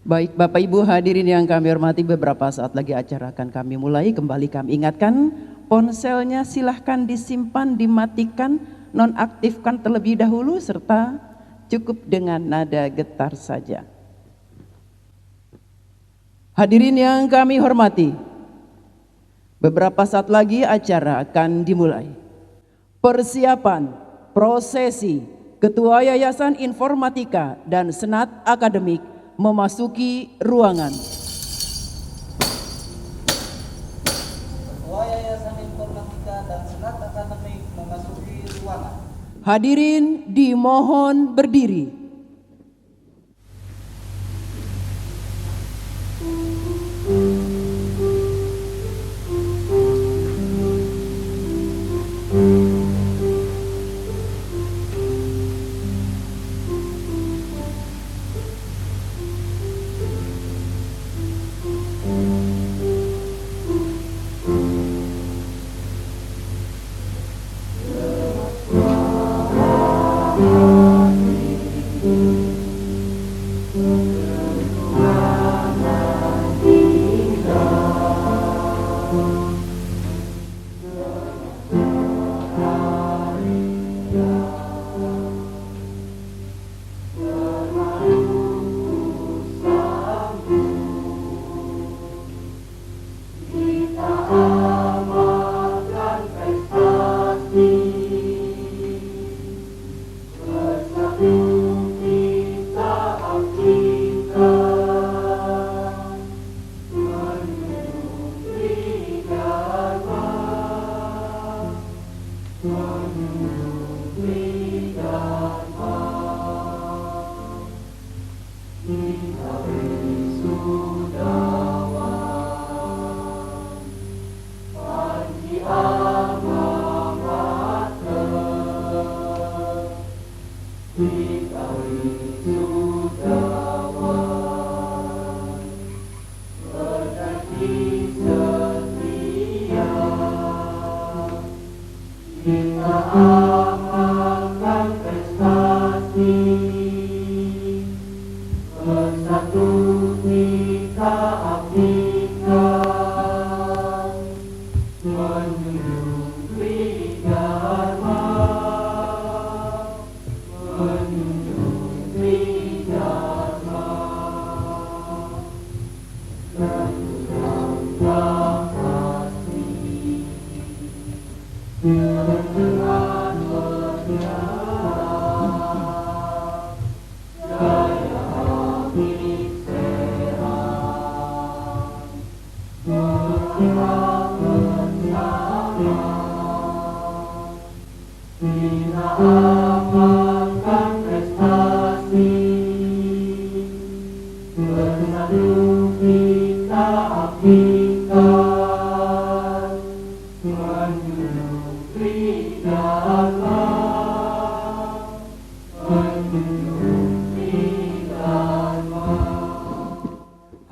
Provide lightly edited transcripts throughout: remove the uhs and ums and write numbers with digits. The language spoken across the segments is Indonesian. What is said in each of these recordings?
Baik Bapak Ibu hadirin yang kami hormati, beberapa saat lagi acara akan kami mulai. Kembali kami ingatkan, ponselnya silahkan disimpan, dimatikan, nonaktifkan terlebih dahulu, serta cukup dengan nada getar saja. Hadirin yang kami hormati, beberapa saat lagi acara akan dimulai. Persiapan prosesi Ketua Yayasan Informatika dan Senat Akademik memasuki ruangan. Ketua Yayasan Informatika dan Senat Akademik memasuki ruangan. Hadirin dimohon berdiri.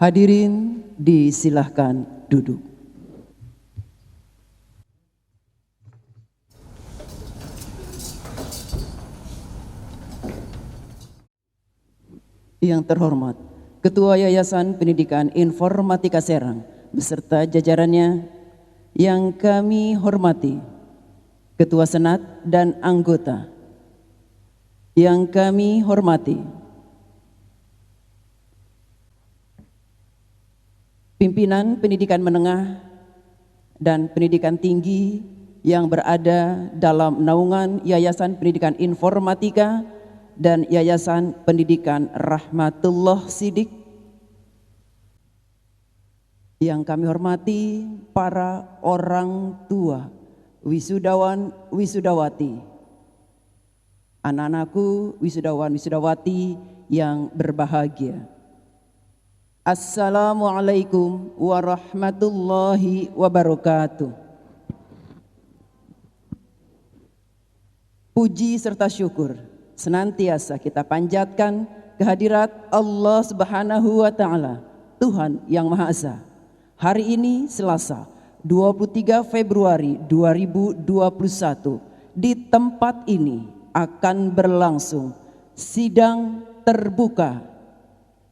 Hadirin disilahkan duduk. Yang terhormat Ketua Yayasan Pendidikan Informatika Serang beserta jajarannya, yang kami hormati Ketua Senat dan anggota, yang kami hormati pimpinan pendidikan menengah dan pendidikan tinggi yang berada dalam naungan Yayasan Pendidikan Informatika dan Yayasan Pendidikan Rahmatullah Sidik. Yang kami hormati para orang tua, wisudawan, wisudawati, anak-anakku wisudawan, wisudawati yang berbahagia. Assalamualaikum warahmatullahi wabarakatuh. Puji serta syukur senantiasa kita panjatkan kehadirat Allah Subhanahu wa Ta'ala, Tuhan yang Maha Esa. Hari ini Selasa 23 Februari 2021, di tempat ini akan berlangsung sidang terbuka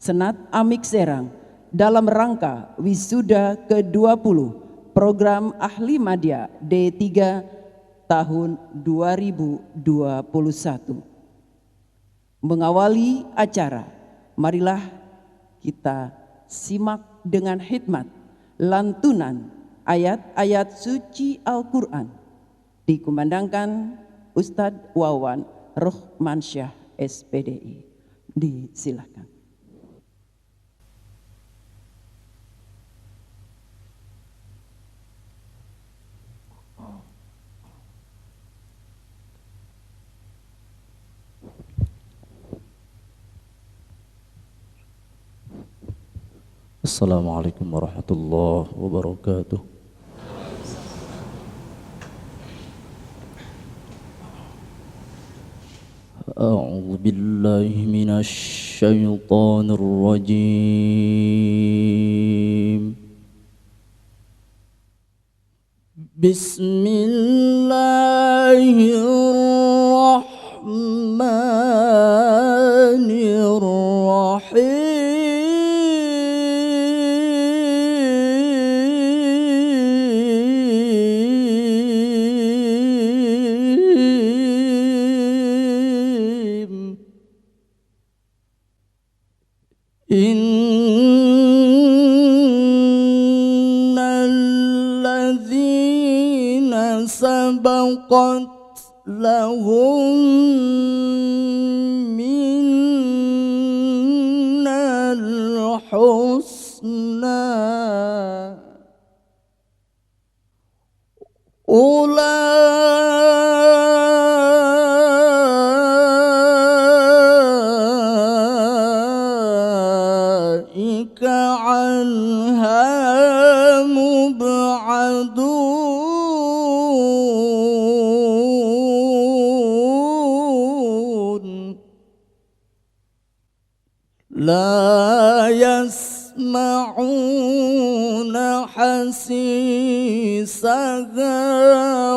Senat Amik Serang dalam rangka wisuda ke-20 program Ahli Madya D3 tahun 2021. Mengawali acara, marilah kita simak dengan hikmat lantunan ayat-ayat suci Al-Quran dikumandangkan Ustadz Wawan Rohmansyah SPDI. Disilakan. Assalamualaikum warahmatullahi wabarakatuh. A'udzu billahi minasy syaithanir rajim. Bismillahirrahmanirrahim. Innalladzina sabaqat lahum minnal husna ulaika anha mub'adun la yasma'una hasisaha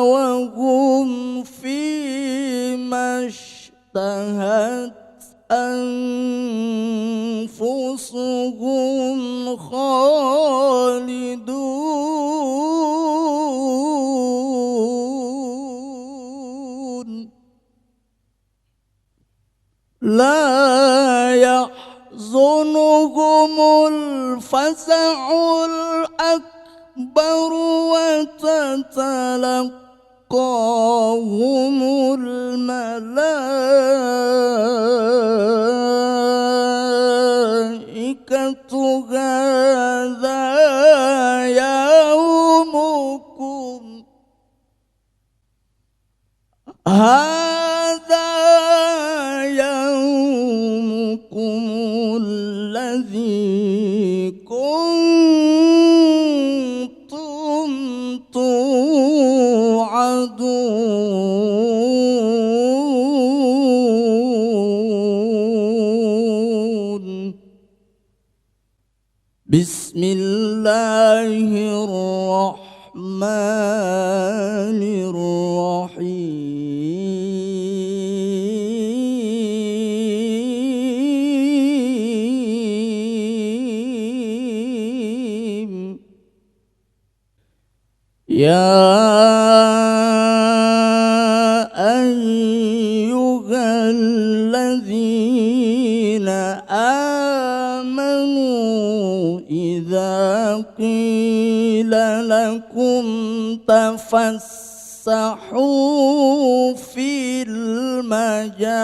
wa hum fima ishtahat anfusuhum khalidun la yahzunuhumul fasa'ul akbar wa tatalaqahumul malaikatu hadza yaumukum alladzi kuntum tu'adun. Bismillahirrahmanirrahim. Ya ayyuhalladzina amanu idza qila lakum tafassahu fil majalis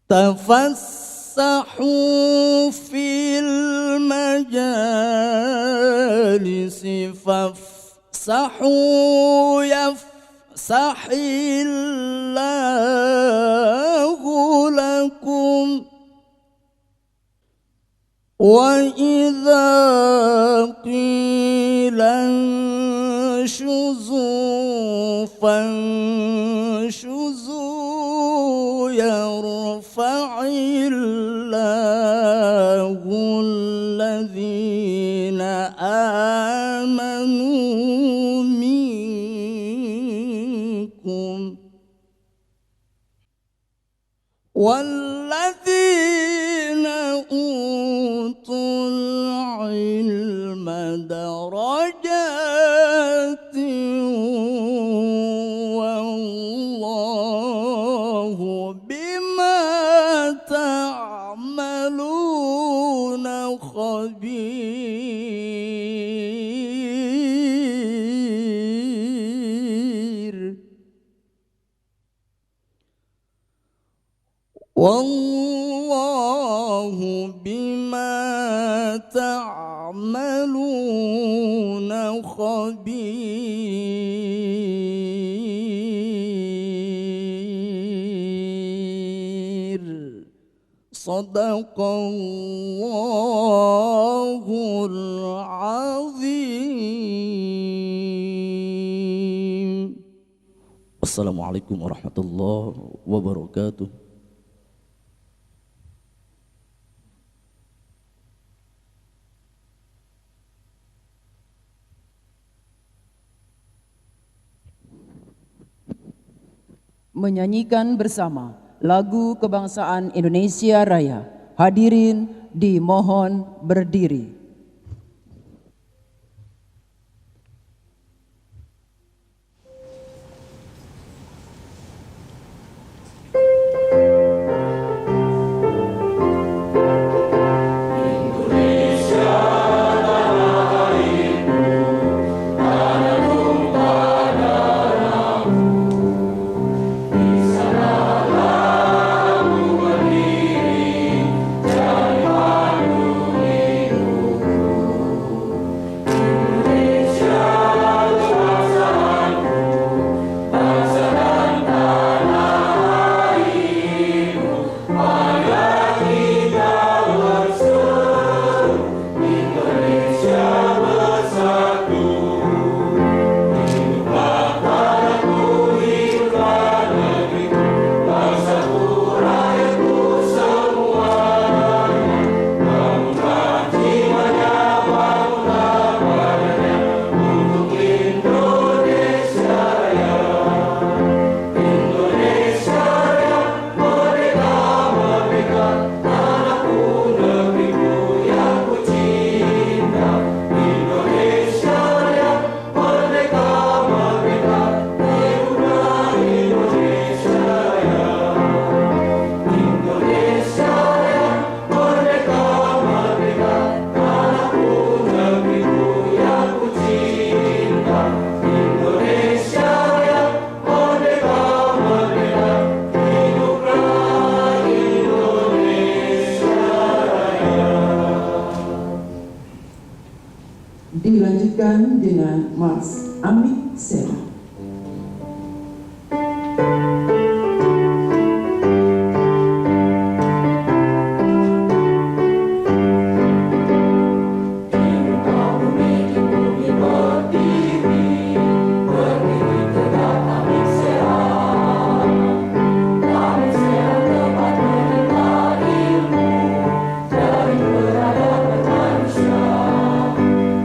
tafassahu fil majalisi fafsahu yafsahillahu lakum wa idza qila anshuzu fanshuzu yarfa'illahu alladhina amanu minkum wa الذين أوتوا العلم درجات والله بما تعملون خبير والله بما تعملون خبير صدق الله العظيم. Assalamualaikum warahmatullahi wabarakatuh. Menyanyikan bersama lagu kebangsaan Indonesia Raya. Hadirin dimohon berdiri. Dilanjutkan dengan Mars Amik Sera.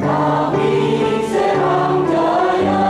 Kami serang jaya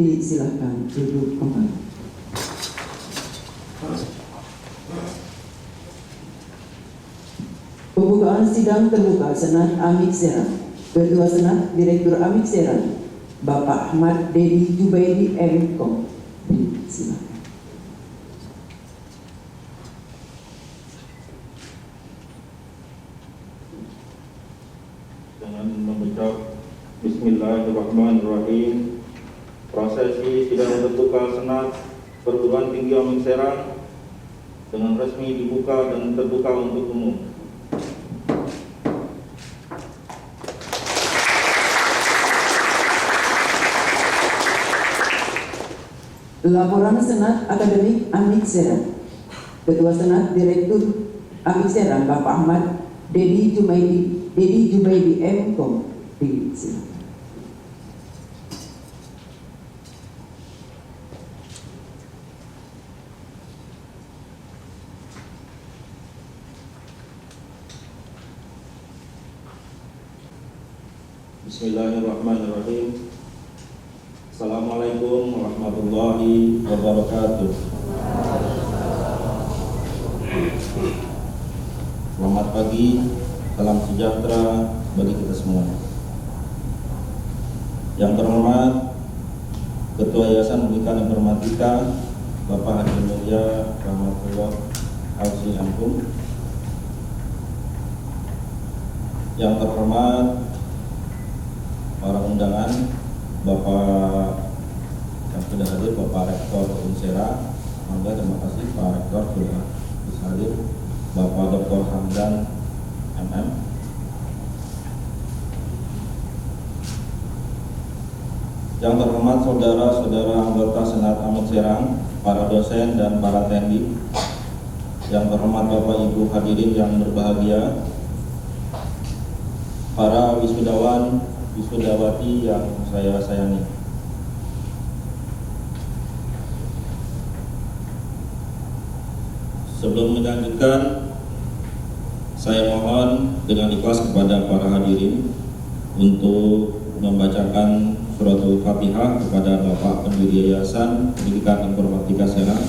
Disilahkan duduk kembali. Pembukaan sidang terbuka Senat Amik Serang. Ketua Senat Direktur Amik Serang, Bapak Ahmad Dedi Jubaidi M.Com. Silakan. Dengan mengucap Bismillahirrahmanirrahim. Prosesi sidang terbuka Senat Perguruan Tinggi Amik Serang dengan resmi dibuka dan terbuka untuk umum. Laporan Senat Akademik Amik Serang. Ketua Senat Direktur Amik Serang, Bapak Ahmad Dedi Jubaidi M.Com. Silakan. Bismillahirrahmanirrahim. Assalamualaikum warahmatullahi wabarakatuh. Selamat pagi, salam sejahtera bagi kita semua. Yang terhormat Ketua Yayasan Pendidikan Informatika Bapak Haji Mulia Rahmatullah Ausi Ampung. Yang terhormat para undangan, Bapak yang sudah hadir, Bapak Rektor Unsera, terima kasih Pak Rektor sudah bisa hadir, Bapak Dr. Hamdan MM, yang terhormat saudara-saudara anggota Senat Amik Serang, para dosen dan para tendi, yang terhormat Bapak Ibu hadirin yang berbahagia, para wisudawan, wisudawati yang saya sayangi. Sebelum melanjutkan, saya mohon dengan ikhlas kepada para hadirin untuk membacakan suratul Fatihah kepada Bapak Pendiri Yayasan Pendidikan Informatika Serang,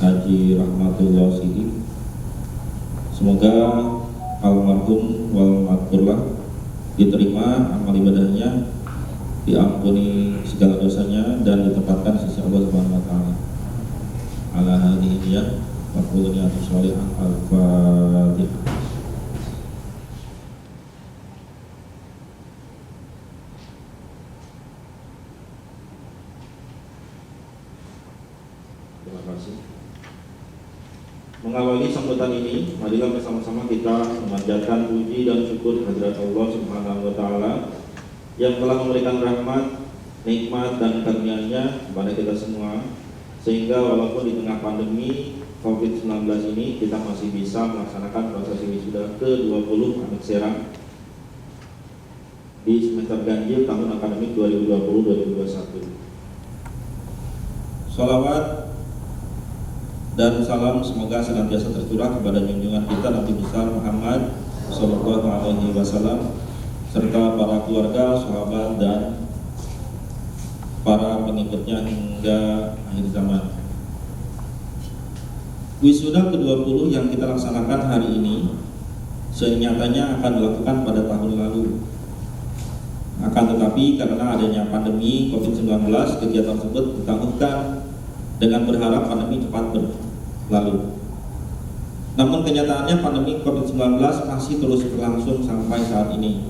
Haji Rahmatullah Siddiq. Semoga almarhum wal maghfurlah diterima amal ibadahnya, diampuni segala dosanya, dan ditempatkan sisi Allah Subhanahu wa taala. Ala hadhihi ya wa quliyatu sholihah al-Fatihah. Terima kasih. Mengawali sambutan ini, marilah bersama-sama kita memanjatkan puji dan syukur kehadirat Allah Subhanahu wa taala yang telah memberikan rahmat, nikmat dan karunia-Nya kepada kita semua, sehingga walaupun di tengah pandemi COVID-19 ini kita masih bisa melaksanakan prosesi wisuda ke-20 Amik Serang di semester ganjil tahun akademik 2020-2021. Sholawat dan salam semoga senantiasa tercurah kepada junjungan kita Nabi besar Muhammad Sallallahu Alaihi Wasallam serta para keluarga, sahabat dan para pengikutnya hingga akhir zaman. Wisuda ke-20 yang kita laksanakan hari ini senyatanya akan dilakukan pada tahun lalu. Akan tetapi karena adanya pandemi COVID-19, kegiatan tersebut ditangguhkan dengan berharap pandemi cepat berlalu. Namun kenyataannya pandemi COVID-19 masih terus berlangsung sampai saat ini.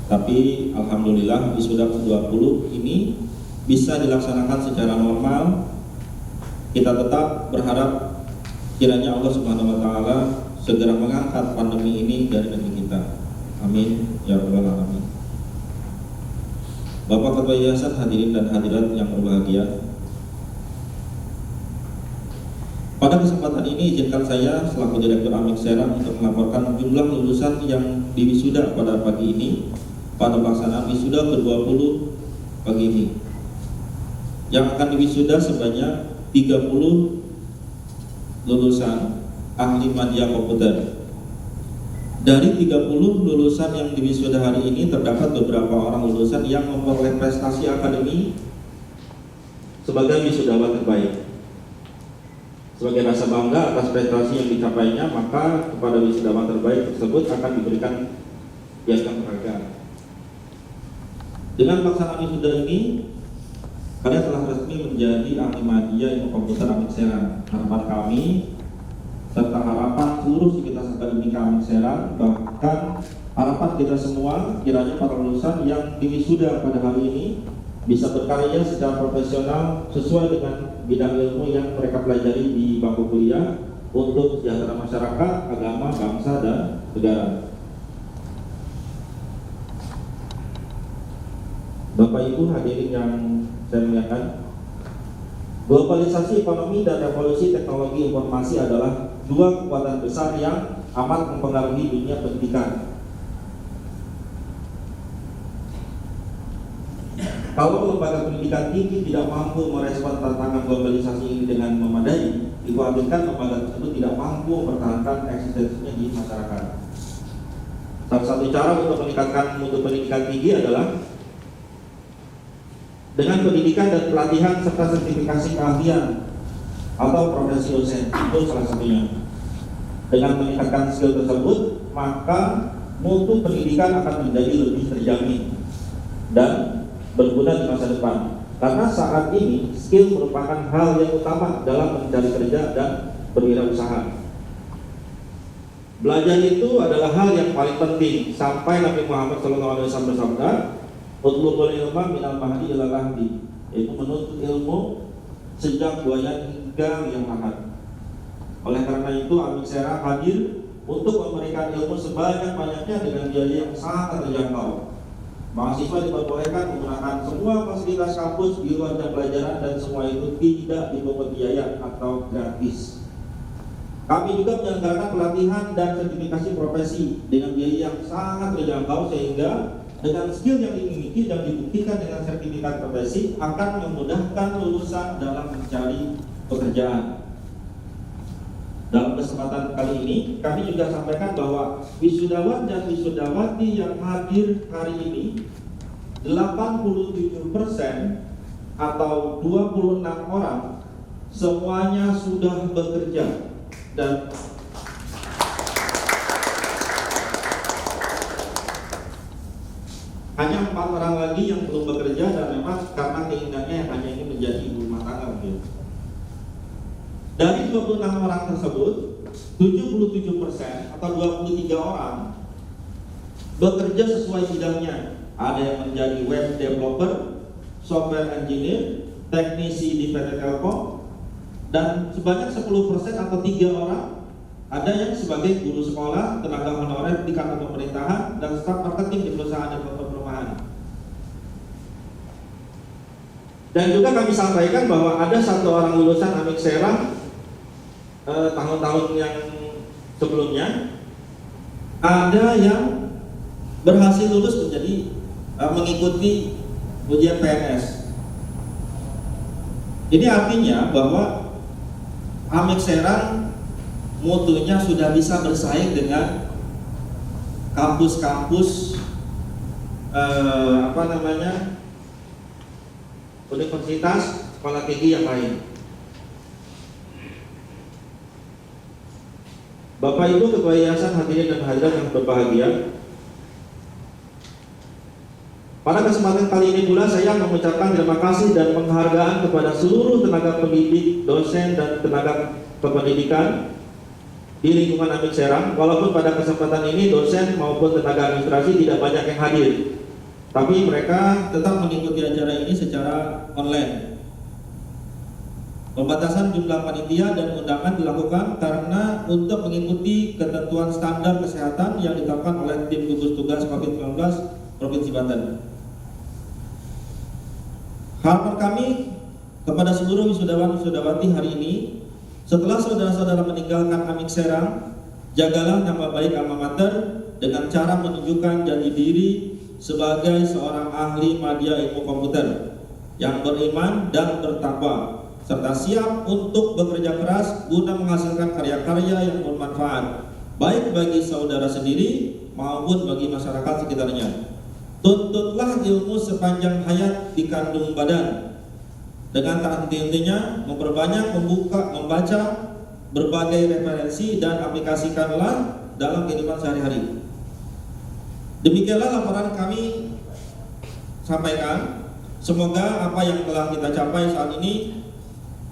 Tapi alhamdulillah wisuda ke-20 ini bisa dilaksanakan secara normal. Kita tetap berharap kiranya Allah Subhanahu wa taala segera mengangkat pandemi ini dari negeri kita. Amin ya rabbal alamin. Bapak Ketua Yayasan, hadirin dan hadirat yang berbahagia, pada kesempatan ini izinkan saya selaku Direktur Amik Serang untuk melaporkan jumlah lulusan yang diwisuda pada pagi ini pada pelaksanaan wisuda ke-20 pagi ini. Yang akan diwisuda sebanyak 30 lulusan ahli media komputer. Dari 30 lulusan yang diwisuda hari ini terdapat beberapa orang lulusan yang memperoleh prestasi akademik sebagai wisudawan terbaik. Sebagai rasa bangga atas prestasi yang dicapainya, maka kepada wisudawan terbaik tersebut akan diberikan piagam penghargaan. Dengan pelaksanaan wisuda ini, kalian telah resmi menjadi ahli media ilmu komputer Amik Serang. Harapan kami serta harapan seluruh sivitas akademika Amik Serang, bahkan harapan kita semua, kiranya para lulusan yang diwisuda pada hari ini bisa berkarya secara profesional sesuai dengan bidang ilmu yang mereka pelajari di bangku kuliah untuk kesejahteraan masyarakat, agama, bangsa, dan negara. Bapak Ibu hadirin yang saya muliakan, globalisasi ekonomi dan revolusi teknologi informasi adalah dua kekuatan besar yang amat mempengaruhi dunia pendidikan. Kalau lembaga pendidikan tinggi tidak mampu merespon tantangan globalisasi ini dengan memadai, dikhawatirkan lembaga tersebut tidak mampu mempertahankan eksistensinya di masyarakat. Salah satu cara untuk meningkatkan mutu pendidikan tinggi adalah dengan pendidikan dan pelatihan serta sertifikasi keahlian atau profesi dosen. Itu salah satunya. Dengan meningkatkan skill tersebut, maka mutu pendidikan akan menjadi lebih terjamin dan berguna di masa depan. Karena saat ini skill merupakan hal yang utama dalam mencari kerja dan berwirausaha. Belajar itu adalah hal yang paling penting. Sampai Nabi Muhammad SAW bersabda, "Utlubul ilma minal mahdi ilal lahdi," yaitu menuntut ilmu sejak buaya hingga yang lahat. Oleh karena itu Amik Serang hadir untuk memberikan ilmu sebanyak-banyaknya dengan biaya yang sangat terjangkau. Mahasiswa diperbolehkan menggunakan semua fasilitas kampus di luar jam pelajaran dan semua itu tidak dipungut biaya atau gratis. Kami juga menyelenggarakan pelatihan dan sertifikasi profesi dengan biaya yang sangat terjangkau, sehingga dengan skill yang dimiliki dan dibuktikan dengan sertifikat profesi akan memudahkan lulusan dalam mencari pekerjaan. Dalam kesempatan kali ini, kami juga sampaikan bahwa wisudawan dan wisudawati yang hadir hari ini 87% atau 26 orang semuanya sudah bekerja, dan hanya 4 orang lagi yang belum bekerja, dan memang karena keinginannya yang hanya ingin menjadi ibu rumah tangga mungkin. Dari 26 orang tersebut, 77% atau 23 orang bekerja sesuai bidangnya. Ada yang menjadi web developer, software engineer, teknisi di PT Telkom, dan sebanyak 10% atau 3 orang ada yang sebagai guru sekolah, tenaga honorer di kantor pemerintahan, dan staf marketing di perusahaan developer perumahan. Dan juga kami sampaikan bahwa ada 1 orang lulusan Amik Serang tahun-tahun yang sebelumnya, ada yang berhasil lulus menjadi mengikuti ujian PNS. Ini artinya bahwa Amik Serang mutunya sudah bisa bersaing dengan kampus-kampus universitas sekolah tinggi yang lain. Bapak Ibu Ketua Yayasan, hadirin dan hadirat yang berbahagia, pada kesempatan kali ini pula saya mengucapkan terima kasih dan penghargaan kepada seluruh tenaga pendidik, dosen, dan tenaga kependidikan di lingkungan Amik Serang. Walaupun pada kesempatan ini dosen maupun tenaga administrasi tidak banyak yang hadir, tapi mereka tetap mengikuti acara ini secara online. Pembatasan jumlah panitia dan undangan dilakukan karena untuk mengikuti ketentuan standar kesehatan yang ditetapkan oleh tim gugus tugas COVID-19 Provinsi Banten. Harapan kami kepada seluruh wisudawan-wisudawati hari ini, setelah saudara-saudara meninggalkan Amik Serang, jagalah nama baik alma mater dengan cara menunjukkan janji diri sebagai seorang ahli media ilmu komputer yang beriman dan bertakwa, serta siap untuk bekerja keras guna menghasilkan karya-karya yang bermanfaat baik bagi saudara sendiri maupun bagi masyarakat sekitarnya. Tuntutlah ilmu sepanjang hayat di kandung badan, dengan tak henti-hentinya memperbanyak membaca berbagai referensi dan aplikasikanlah dalam kehidupan sehari-hari. Demikianlah laporan kami sampaikan. Semoga apa yang telah kita capai saat ini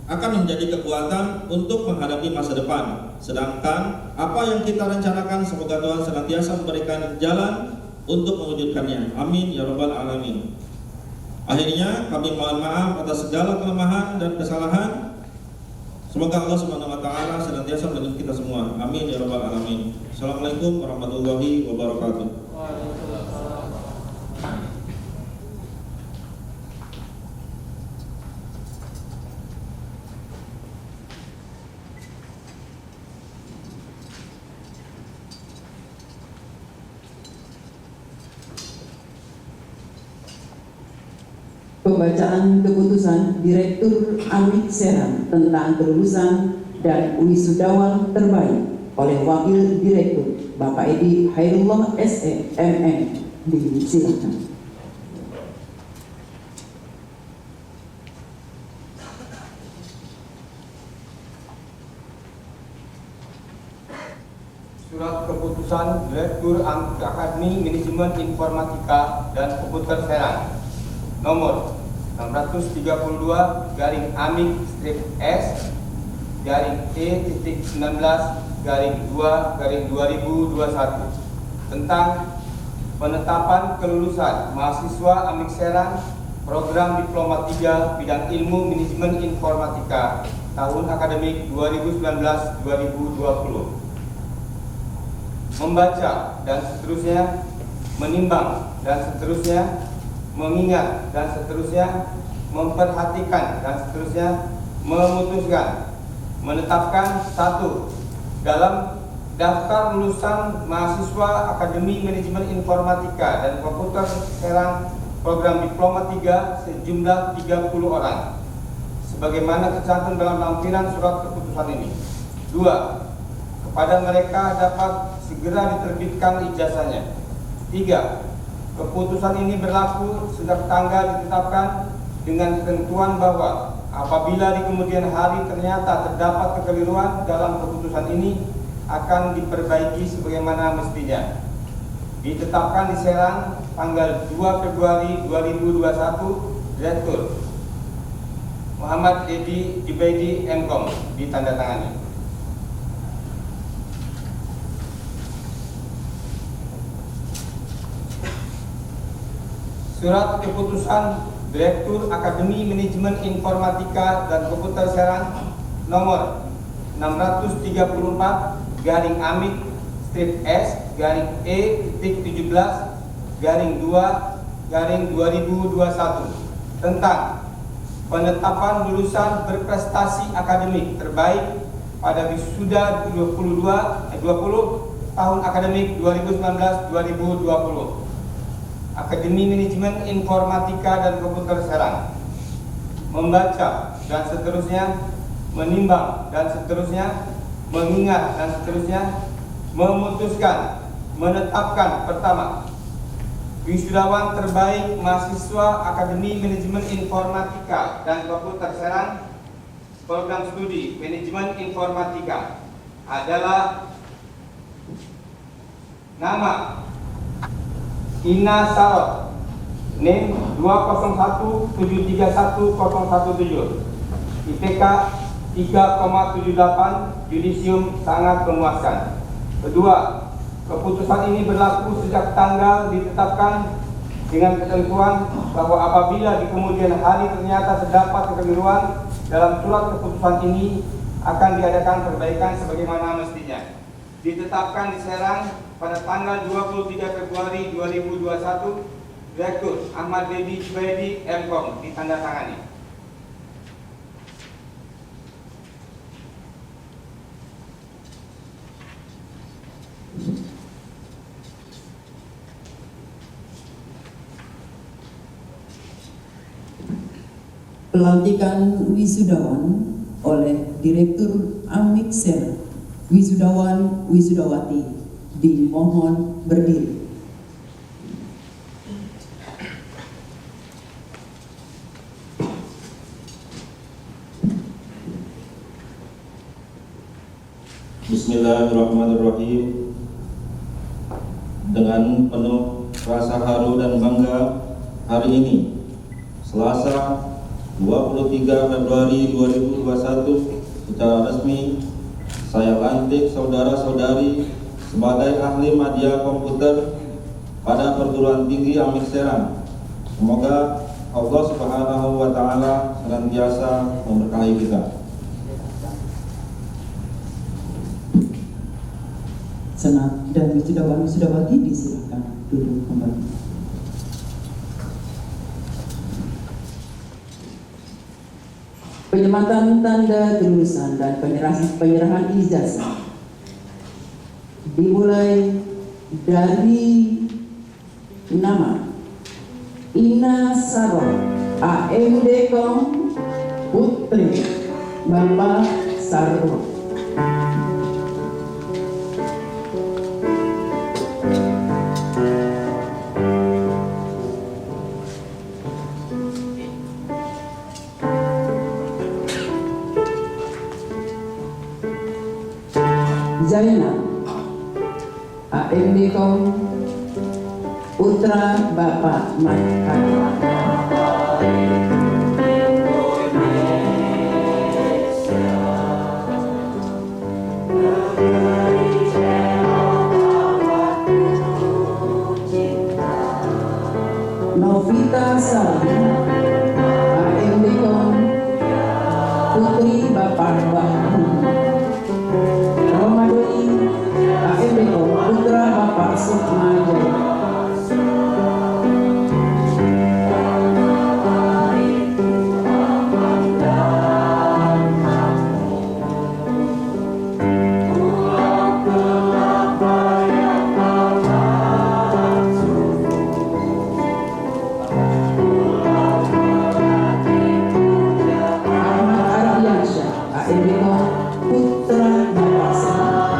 akan menjadi kekuatan untuk menghadapi masa depan. Sedangkan apa yang kita rencanakan, semoga Tuhan senantiasa memberikan jalan untuk mewujudkannya. Amin ya rabbal alamin. Akhirnya kami mohon maaf atas segala kelemahan dan kesalahan. Semoga Allah Subhanahu wa taala senantiasa melindungi kita semua. Amin ya rabbal alamin. Assalamualaikum warahmatullahi wabarakatuh. Pembacaan keputusan Direktur Amik Seram tentang kelulusan dan wisudawan terbaik oleh Wakil Direktur Bapak Edi Hairullah SE MM. Disilakan. Surat keputusan Direktur Akademi Manajemen Informatika dan Komputer Serang nomor 632/E-S-E-19/2/2021 tentang penetapan kelulusan mahasiswa Amik Serang program Diploma 3 bidang ilmu manajemen informatika tahun akademik 2019-2020. Membaca dan seterusnya, menimbang dan seterusnya, mengingat dan seterusnya, memperhatikan dan seterusnya, memutuskan, menetapkan satu, dalam daftar lulusan mahasiswa Akademi Manajemen Informatika dan Komputer Serang program Diploma 3 sejumlah 30 orang sebagaimana tercantum dalam lampiran surat keputusan ini. 2. Kepada mereka dapat segera diterbitkan ijazahnya. 3. Keputusan ini berlaku sejak tanggal ditetapkan dengan ketentuan bahwa apabila di kemudian hari ternyata terdapat kekeliruan dalam keputusan ini akan diperbaiki sebagaimana mestinya. Ditetapkan di Serang tanggal 2 Februari 2021, Direktur Muhammad Edi Jubaidi MKOM, ditandatangani. Surat keputusan Direktur Akademi Manajemen Informatika dan Komputer Serang nomor 634/E-17/2/2021 tentang penetapan lulusan berprestasi akademik terbaik pada wisuda 20 tahun akademik 2019-2020. Akademi Manajemen Informatika dan Komputer Serang. Membaca dan seterusnya, menimbang dan seterusnya, mengingat dan seterusnya, memutuskan, menetapkan. Pertama, wisudawan terbaik mahasiswa Akademi Manajemen Informatika dan Komputer Serang program studi Manajemen Informatika adalah nama Ina Sarot, NIM 201731017, IPK 3,78, yudisium sangat memuaskan. Kedua, keputusan ini berlaku sejak tanggal ditetapkan dengan ketentuan bahwa apabila di kemudian hari ternyata terdapat kekeliruan dalam surat keputusan ini akan diadakan perbaikan sebagaimana mestinya. Ditetapkan di Serang pada tanggal 23 Februari 2021, Direktur Ahmad Dedi Jubaidi MKOM, ditandatangani. Pelantikan wisudawan oleh Direktur Amik Serang. Wisudawan wisudawati dimohon berdiri. Bismillahirrahmanirrahim. Dengan penuh rasa haru dan bangga, hari ini Selasa 23 Februari 2021 secara resmi saya lantik saudara-saudari sebagai ahli media komputer pada perguruan tinggi Amir Serang. Semoga Allah Subhanahu wa Ta'ala senantiasa memberkahi kita. Senat dan wisudawan-wisudawati disilakan duduk kembali. Penyematan tanda kelulusan dan penyerahan ijazah dimulai dari nama Ina Sarah AMDKOM Putri Bapak Sarwa. Zainab AMDKOM Putra Bapak Makan. Novita Sari AMDKOM Putri Bapak Wahyu. AMDKOM Putra Bapak Sukmajaya. Ahmad Ardiansyah AMDKOM Putra Bapak Sukmajaya.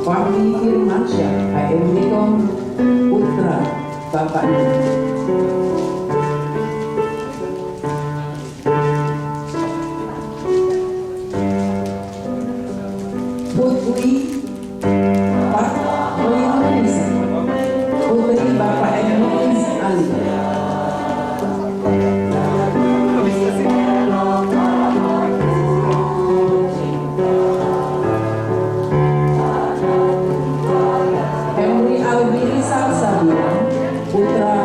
Fahmi Firmansyah AMDKOM Putra Bapak Putri Pak Moinisa Putri Bapak Moinis Ali. Putra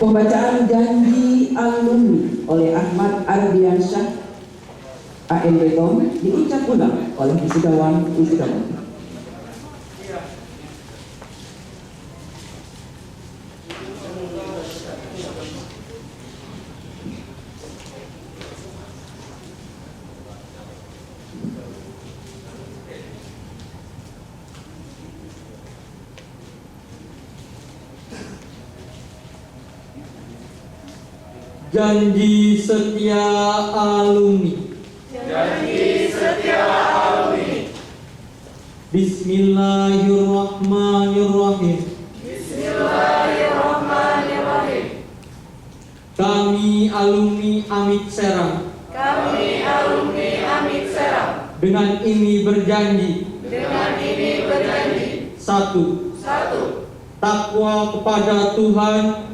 Pembacaan janji alumni oleh Ahmad Ardiansyah AMBTOM diucap ulang oleh wisudawan. Janji setia alumni. Janji setia alumni. Bismillahirrahmanirrahim. Bismillahirrahmanirrahim. Kami alumni Amit Serang Kami alumni Amit Serang dengan ini berjanji. dengan ini berjanji. Satu, takwa kepada Tuhan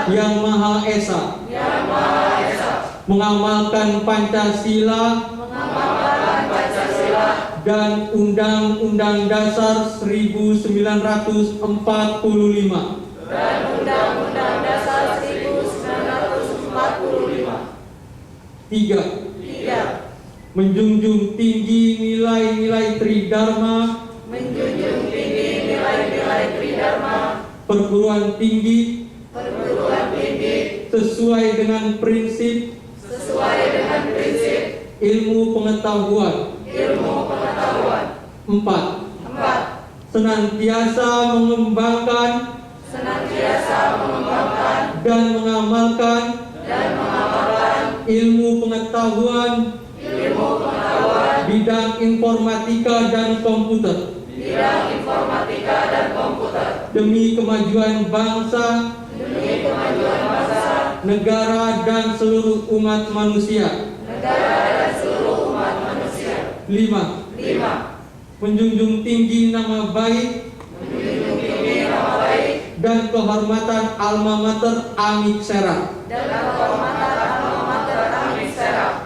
Yang Maha Esa, mengamalkan Pancasila dan Undang-Undang Dasar 1945. Tiga, menjunjung tinggi nilai-nilai Tridharma, perguruan tinggi sesuai dengan prinsip ilmu pengetahuan. Empat, senantiasa mengembangkan dan mengamalkan ilmu pengetahuan bidang informatika dan komputer demi kemajuan bangsa, negara dan seluruh umat manusia. Lima, menjunjung tinggi nama baik dan kehormatan alma mater Amit Serang.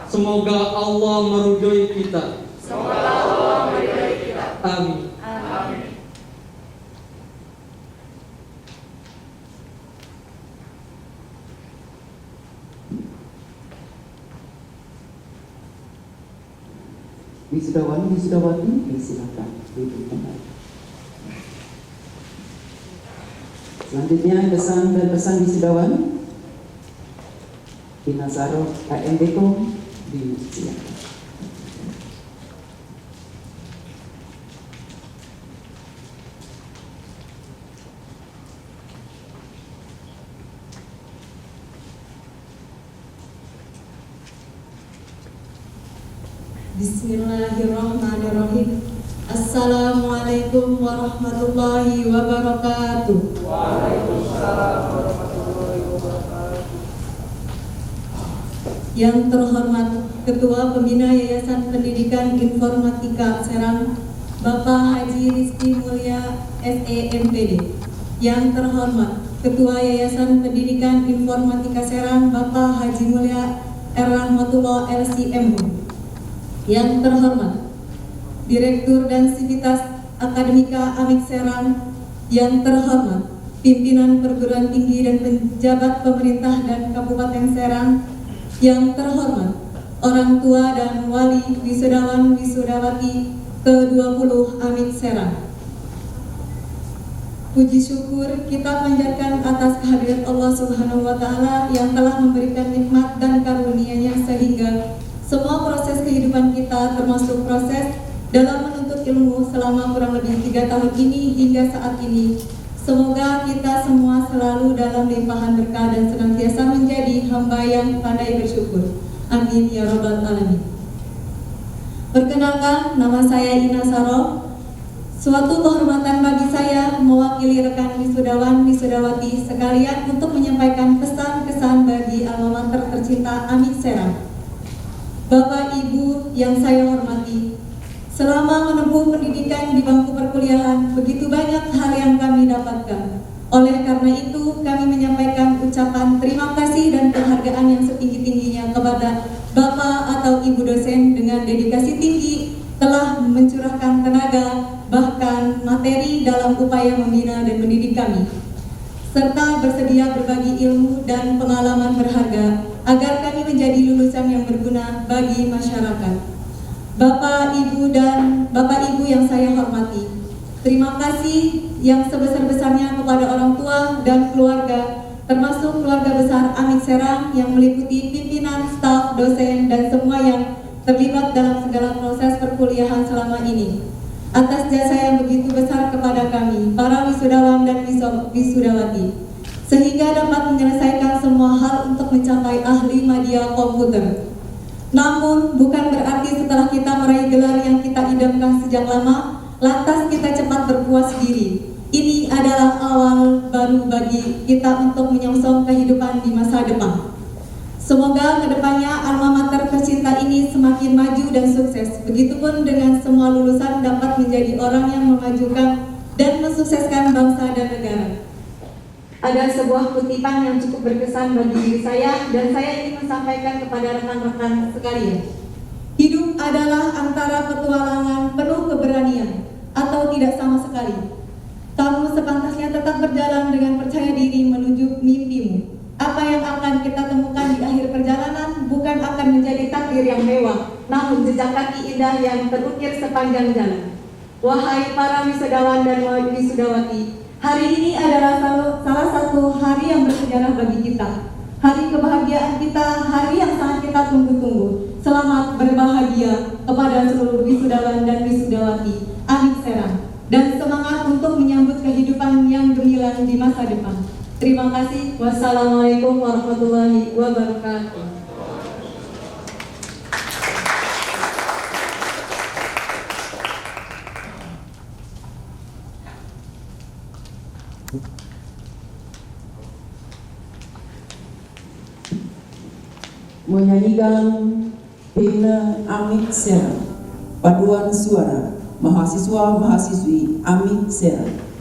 Semoga Allah meridhoi kita. Amin. Wisudawan, wisudawati, silakan duduk kembali. Selanjutnya kesan dan pesan wisudawan Binasaro AMBTOM disilakan. Bismillahirrahmanirrahim. Assalamualaikum warahmatullahi wabarakatuh. Waalaikumsalam warahmatullahi wabarakatuh. Yang terhormat Ketua Pembina Yayasan Pendidikan Informatika Serang, Bapak Haji Rizky Mulya SEMPD. Yang terhormat Ketua Yayasan Pendidikan Informatika Serang, Bapak Haji Mulya Rahmatullah LCMU. Yang terhormat Direktur dan Sivitas Akademika Amit Serang. Yang terhormat pimpinan perguruan tinggi dan pejabat pemerintah dan Kabupaten Serang. Yang terhormat orang tua dan wali wisudawan wisudawati ke-20 Amit Serang. Puji syukur kita panjatkan atas kehadirat Allah Subhanahu wa Ta'ala yang telah memberikan nikmat dan karunia-Nya sehingga semua proses kehidupan kita termasuk proses dalam menuntut ilmu selama kurang lebih 3 tahun ini hingga saat ini. Semoga kita semua selalu dalam limpahan berkah dan senantiasa menjadi hamba yang pandai bersyukur. Amin ya rabbal alamin. Perkenalkan, nama saya Ina Saro. Suatu kehormatan bagi saya mewakili rekan wisudawan wisudawati sekalian untuk menyampaikan pesan-kesan bagi alma mater tercinta Amit Serang. Bapak Ibu yang saya hormati, selama menempuh pendidikan di bangku perkuliahan, begitu banyak hal yang kami dapatkan. Oleh karena itu, kami menyampaikan ucapan terima kasih dan penghargaan yang setinggi-tingginya kepada Bapak atau Ibu dosen dengan dedikasi tinggi telah mencurahkan tenaga, bahkan materi dalam upaya membina dan mendidik kami. serta bersedia berbagi ilmu dan pengalaman berharga agar kami menjadi lulusan yang berguna bagi masyarakat. Bapak, Ibu yang saya hormati, terima kasih yang sebesar-besarnya kepada orang tua dan keluarga, termasuk keluarga besar Amik Serang yang meliputi pimpinan, staf, dosen, dan semua yang terlibat dalam segala proses perkuliahan selama ini. Atas jasa yang begitu besar kepada kami, para wisudawan dan wisudawati, sehingga dapat menyelesaikan semua hal untuk mencapai ahli media komputer. Namun, bukan berarti setelah kita meraih gelar yang kita idamkan sejak lama, lantas kita cepat berpuas diri. Ini adalah awal baru bagi kita untuk menyongsong kehidupan di masa depan. Semoga kedepannya alma mater tercinta ini semakin maju dan sukses. Begitupun dengan semua lulusan dapat menjadi orang yang memajukan dan mensukseskan bangsa dan negara. Ada sebuah kutipan yang cukup berkesan bagi diri saya dan saya ingin mensampaikan kepada rekan-rekan sekalian. Hidup adalah antara petualangan penuh keberanian atau tidak sama sekali. Kamu sepantasnya tetap berjalan dengan percaya diri menuju mimpimu. Apa yang akan kita temukan di akhir perjalanan bukan akan menjadi takdir yang mewah, namun jejak kaki indah yang terukir sepanjang jalan. Wahai para wisudawan dan wisudawati, hari ini adalah salah satu hari yang bersejarah bagi kita. Hari kebahagiaan kita, hari yang sangat kita tunggu-tunggu. Selamat berbahagia kepada seluruh wisudawan dan wisudawati Amik Serang, dan semangat untuk menyambut kehidupan yang gemilang di masa depan. Terima kasih. Wassalamualaikum warahmatullahi wabarakatuh. Menyanyikan himne Amik Serang, paduan suara mahasiswa-mahasiswi Amik Serang.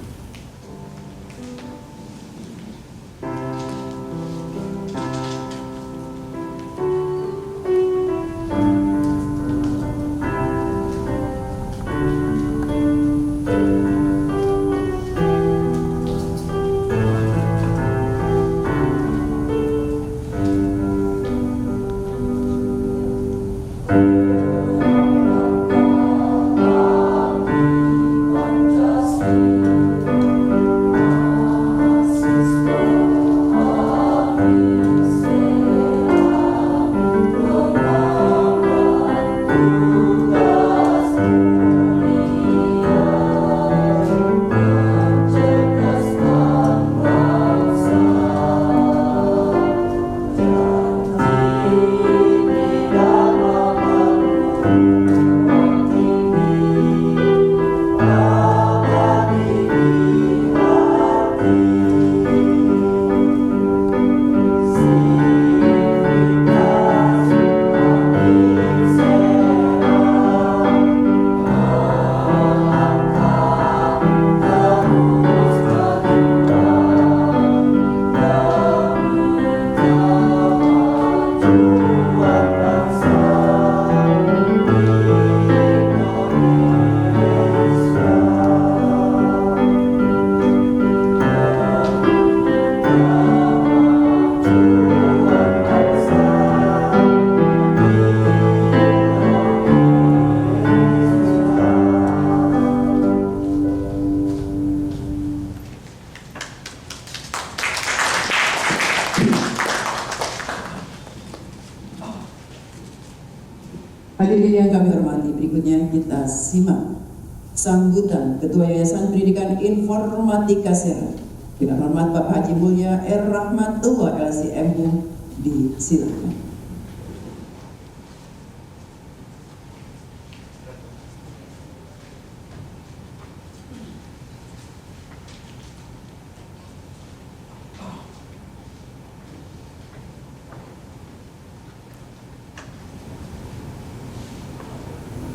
Hadirin yang kami hormati, berikutnya kita simak sambutan Ketua Yayasan Pendidikan Informatika Serang. Dengan hormat Bapak Haji Mulya R. Rahmatullah LCMU, disilakan.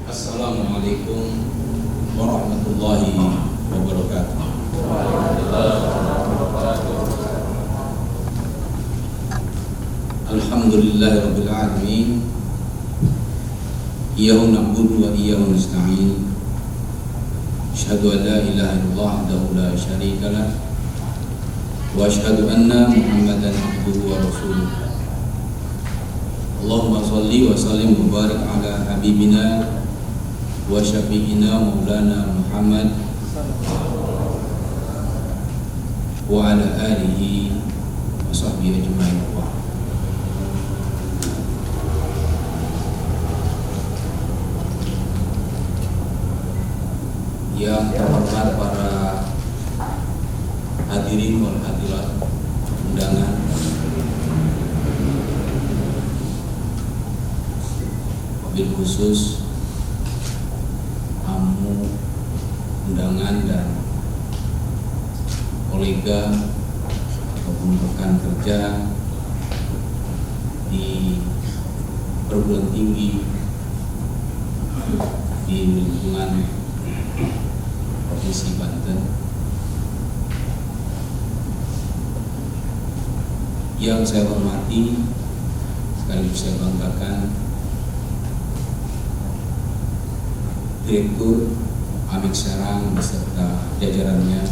Assalamualaikum warahmatullahi wabarakatuh. Alhamdulillahirabbil alamin. Iyyahu na'budu wa iyyahu nasta'in. Asyhadu an la ilaha illallah wahdahu la syarika lah وأشهد أن محمدا عبده ورسوله. اللهم صل وسلم وبارك على حبيبنا وشفيعنا مولانا محمد وعلى آله وصحبه أجمعين. Yang terhormat para hadirin wal hadirat undangan, wabil khusus tamu undangan dan kolega ataupun rekan kerja di perguruan tinggi di lingkungan Provinsi Banten, yang saya hormati sekaligus saya banggakan Direktur Amik Serang beserta jajarannya,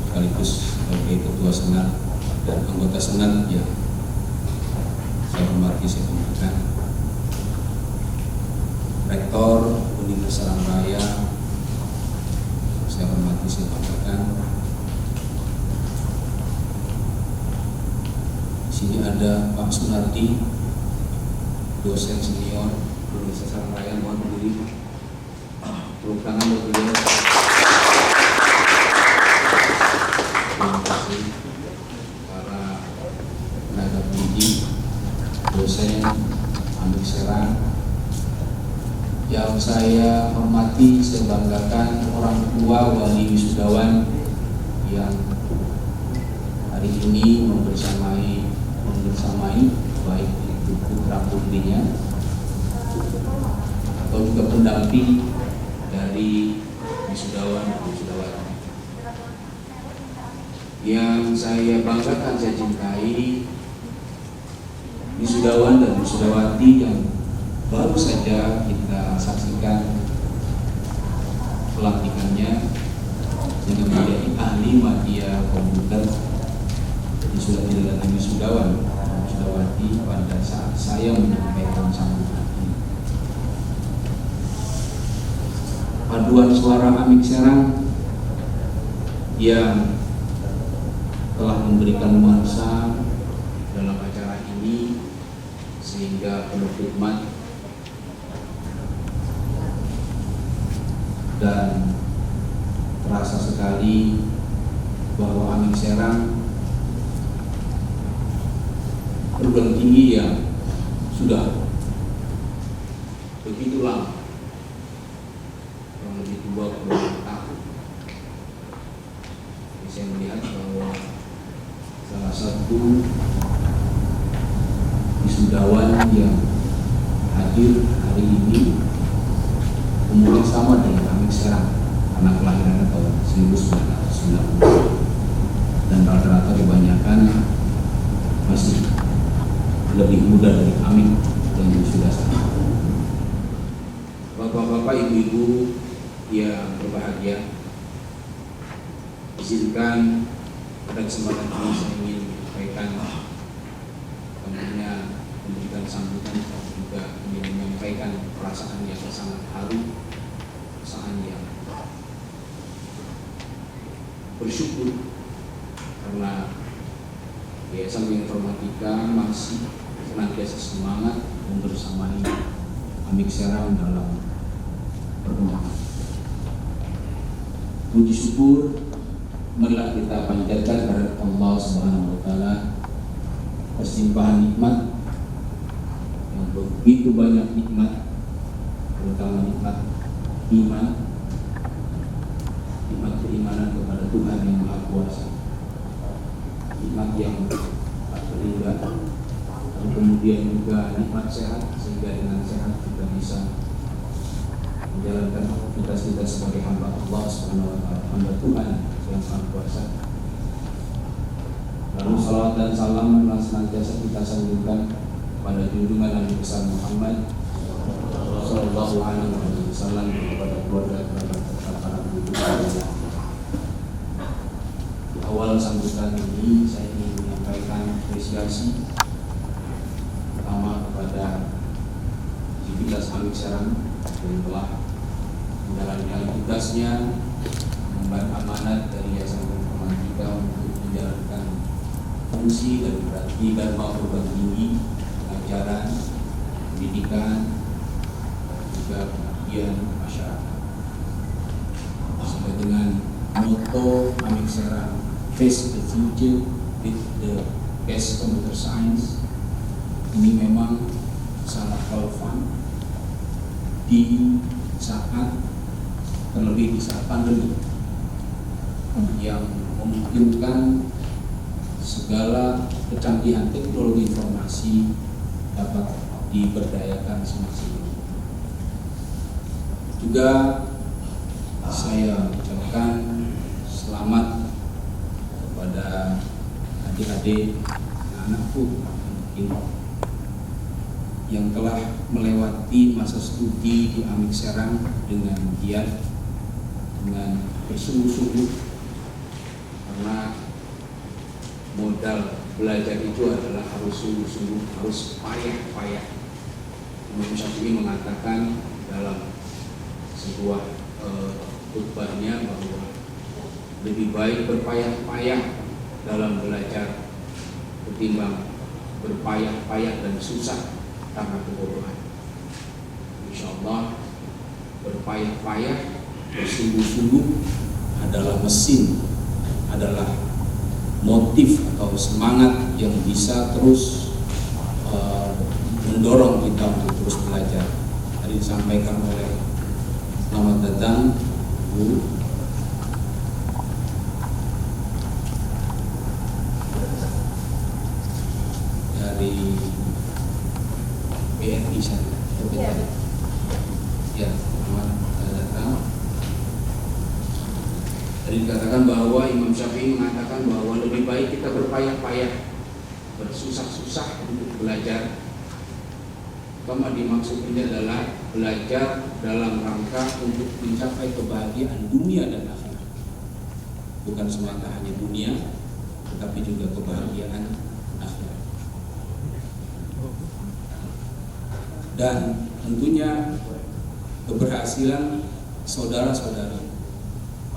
sekaligus sebagai Ketua Senat dan anggota Senat yang saya hormati, saya banggakan Rektor Universitas Serang Raya, saya hormati, saya banggakan. Di sini ada Pak Sunardi, dosen senior Universitas Serang Raya, mohon berdiri. Tepuk tangan buat beliau. Terima kasih para tenaga pendidik, dosen Amik Serang yang saya hormati, saya banggakan, orang tua wali wisudawan yang hari ini membersamai baik itu putra putrinya atau juga pendamping dari wisudawan dan wisudawati. Yang saya banggakan, saya cintai wisudawan dan wisudawati yang baru saja kita saksikan pelantikannya dengan menjadi ahli media komputer. Jadi sudah tidak lagi wisudawan dan wisudawati pada saat saya menyampaikan sambutan ini. Paduan suara Amik Serang yang telah memberikan nuansa dalam acara ini sehingga penuh hikmat dan terasa sekali bahwa Amik Serang perguruan tinggi yang sudah begitu lama, kurang lebih 20 tahun. Jadi saya melihat bahwa salah satu wisudawan yang hadir hari ini umurnya sama dengan Amik Serang, anak kelahiran tahun 1990, dan rata-rata kebanyakan masih lebih muda dari Amik yang sudah sana. Bapak-bapak, ibu-ibu yang berbahagia, izinkan pada kesempatan ini saya ingin menyampaikan, tentunya memberikan sambutan dan juga ingin menyampaikan perasaan yang sangat haru, perasaan yang bersyukur karena Yayasan Bioinformatika masih senantiasa semangat membersamai Amik Serang dalam perkembangan. Puji syukur marilah kita panjatkan kepada Allah Subhanahu wa Ta'ala persimpahan nikmat yang begitu banyak, nikmat terutama nikmat iman, nikmat keimanan kepada Tuhan yang Maha Kuasa, nikmat yang tak terhingga, dan kemudian juga nikmat sehat, sehingga dengan sehat kita bisa menjalankan aktivitas kita sebagai hamba Allah Subhanahu wa Ta'ala, hamba Tuhan yang Maha Kuasa. Lalu salawat dan salam senantiasa kita sanjungkan pada junjungan Nabi besar Muhammad Sallallahu Alaihi Wasallam, kepada keluarga kerabat serta para penduduk sambutan ini saya ingin menyampaikan apresiasi pertama kepada Civitas Amik Serang yang telah menjalankan tugasnya, mengemban amanat dari Yayasan Informatika untuk menjalankan fungsi dan berarti dharma perguruan tinggi, pengajaran, pendidikan, juga pengabdian masyarakat. Sesuai dengan motto Amik Serang, Face the Future with the Best Computer Science, ini memang sangat relevan di saat, terlebih di saat pandemi yang memungkinkan segala kecanggihan teknologi informasi dapat diberdayakan semaksimal. Juga saya ucapkan selamat kepada adik-adik, anak-anakku yang telah melewati masa studi di Amik Serang dengan giat, dengan bersungguh-sungguh, karena modal belajar itu adalah harus sungguh-sungguh, harus payah-payah. Imam Syafi'i mengatakan dalam sebuah khutbahnya bahwa lebih baik berpayah-payah dalam belajar ketimbang berpayah-payah dan susah karena kebodohan. Insya Allah berpayah-payah, bersungguh-sungguh adalah mesin, adalah motif atau semangat yang bisa terus mendorong kita untuk terus belajar. Tadi disampaikan oleh selamat datang Bu dari BNI Syariah. Ya, selamat datang. Tadi dikatakan bahwa Imam Syafi'i mengatakan bahwa lebih baik kita berpayah-payah, bersusah-susah untuk belajar. Pertama dimaksud ini adalah belajar dalam rangka untuk mencapai kebahagiaan dunia dan akhirat. Bukan semata hanya dunia, tetapi juga kebahagiaan akhirat. Dan tentunya keberhasilan saudara-saudari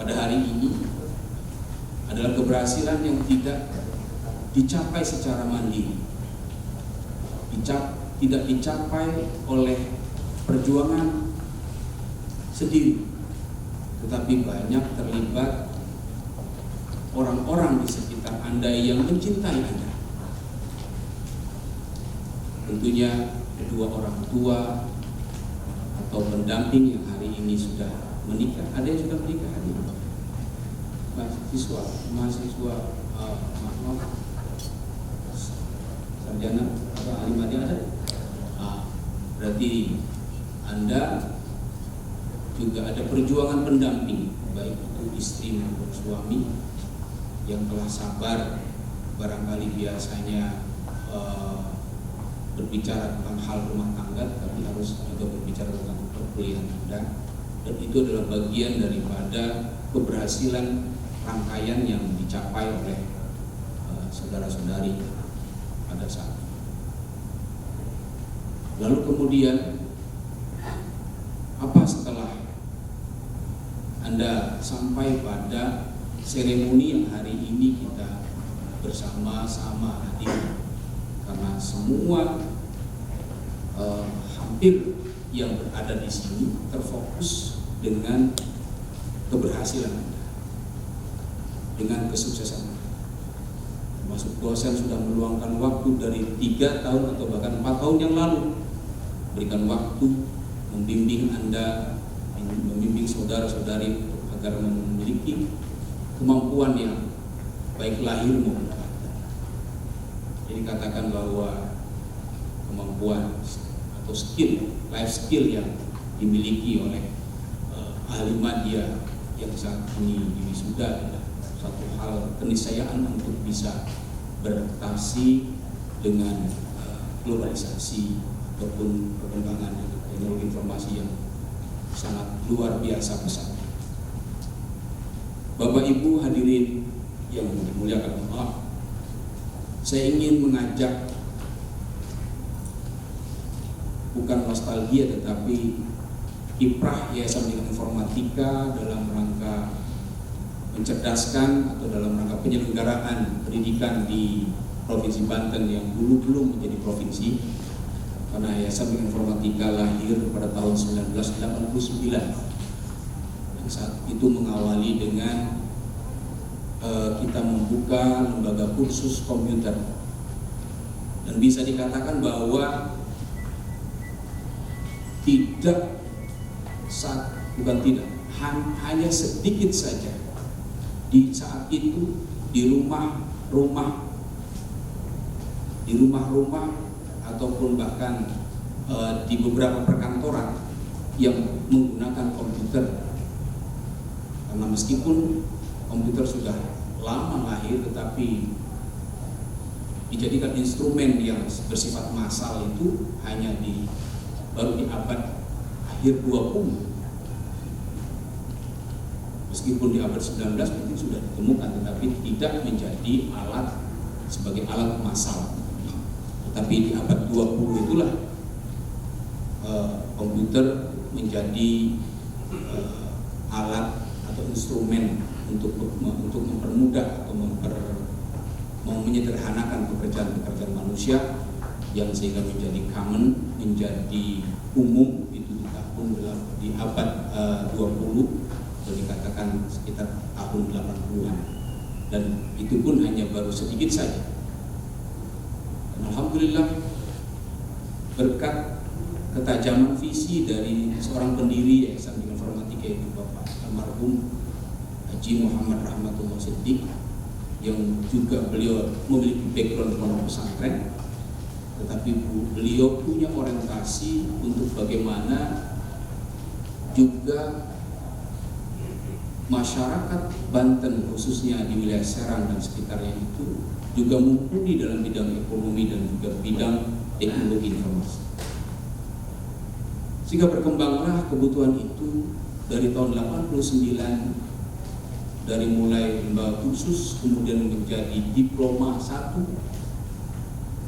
pada hari ini adalah keberhasilan yang tidak dicapai secara mandiri, tidak dicapai oleh perjuangan sendiri, tetapi banyak terlibat orang-orang di sekitar Anda yang mencintai Anda. Tentunya kedua orang tua atau pendamping yang hari ini sudah menikah. Ada yang sudah menikah hari ini? Mahasiswa sarjana atau ahli madya ada? Berarti Anda juga ada perjuangan pendamping, baik itu istri maupun suami yang telah sabar, barangkali biasanya berbicara tentang hal rumah tangga, tapi harus juga berbicara tentang perkuliahan Anda, dan itu adalah bagian daripada keberhasilan rangkaian yang dicapai oleh saudara-saudari pada saat ini. Lalu kemudian apa setelah Anda sampai pada seremoni yang hari ini kita bersama-sama hadir? Karena semua hampir yang berada di sini terfokus dengan keberhasilan Anda, dengan kesuksesan Anda. Termasuk dosen sudah meluangkan waktu dari 3 tahun atau bahkan 4 tahun yang lalu, berikan waktu membimbing Anda, membimbing saudara-saudari agar memiliki kemampuan yang baik lahir maupun batin. Jadi katakan bahwa kemampuan atau skill, life skill yang dimiliki oleh ahli madya yang saat ini diwisuda adalah satu hal keniscayaan untuk bisa beradaptasi dengan globalisasi ataupun perkembangan teknologi informasi yang sangat luar biasa besar. Bapak Ibu hadirin yang dimuliakan Allah, saya ingin mengajak bukan nostalgia tetapi kiprah Yayasan Pendidikan Informatika dalam rangka mencerdaskan atau dalam rangka penyelenggaraan pendidikan di Provinsi Banten yang dulu belum menjadi provinsi, karena Yayasan Pendidikan Informatika lahir pada tahun 1989 dan saat itu mengawali dengan kita membuka lembaga kursus komputer, dan bisa dikatakan bahwa hanya sedikit saja di saat itu di rumah-rumah ataupun bahkan di beberapa perkantoran yang menggunakan komputer, karena meskipun komputer sudah lama lahir tetapi dijadikan instrumen yang bersifat massal itu hanya baru di abad akhir 20. Meskipun di abad 19 mungkin sudah ditemukan, tetapi tidak menjadi alat sebagai alat massal. Tetapi di abad 20 itulah komputer menjadi alat atau instrumen untuk mempermudah atau menyederhanakan pekerjaan manusia, yang sehingga menjadi common, menjadi umum itu di abad 20, atau dikatakan sekitar tahun 80-an, dan itu pun hanya baru sedikit saja. Dan alhamdulillah berkat ketajaman visi dari seorang pendiri Yayasan Pendidikan Informatika, yaitu Bapak almarhum Haji Muhammad Rahmatullah Siddiq, yang juga beliau memiliki background pondok pesantren, tetapi beliau punya orientasi untuk bagaimana juga masyarakat Banten khususnya di wilayah Serang dan sekitarnya itu juga mumpuni dalam bidang ekonomi dan juga bidang teknologi informasi. Sehingga berkembanglah kebutuhan itu dari tahun 89, dari mulai lembaga khusus kemudian menjadi diploma 1,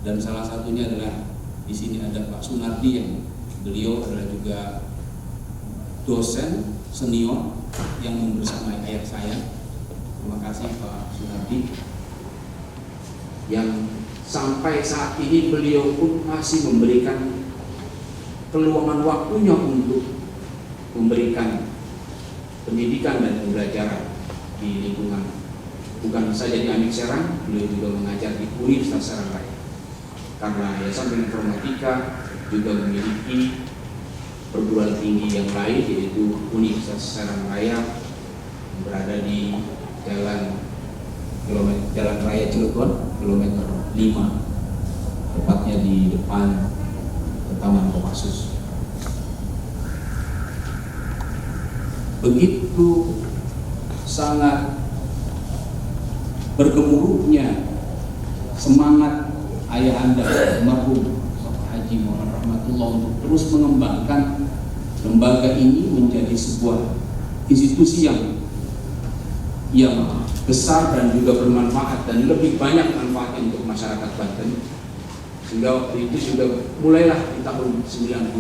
dan salah satunya adalah di sini ada Pak Sunardi, yang beliau adalah juga dosen senior yang membersamai ayah saya. Terima kasih Pak Sunardi, yang sampai saat ini beliau pun masih memberikan keluangan waktunya untuk memberikan pendidikan dan pembelajaran di lingkungan, bukan saja di Amik Serang, beliau juga mengajar di Universitas Serang Raya. Karena Yayasan Pendidikan Informatika juga memiliki perguruan tinggi yang lain, yaitu Universitas Serang Raya yang berada di Jalan Raya Cilegon, kilometer 5, tepatnya di depan Taman Kopassus. Begitu sangat bergemuruhnya semangat ayah Anda almarhum Bapak Haji Muhammad Rahmatullah untuk terus mengembangkan lembaga ini menjadi sebuah institusi yang besar dan juga bermanfaat dan lebih banyak manfaatnya untuk masyarakat Banten. Sehingga waktu itu juga mulailah di tahun 95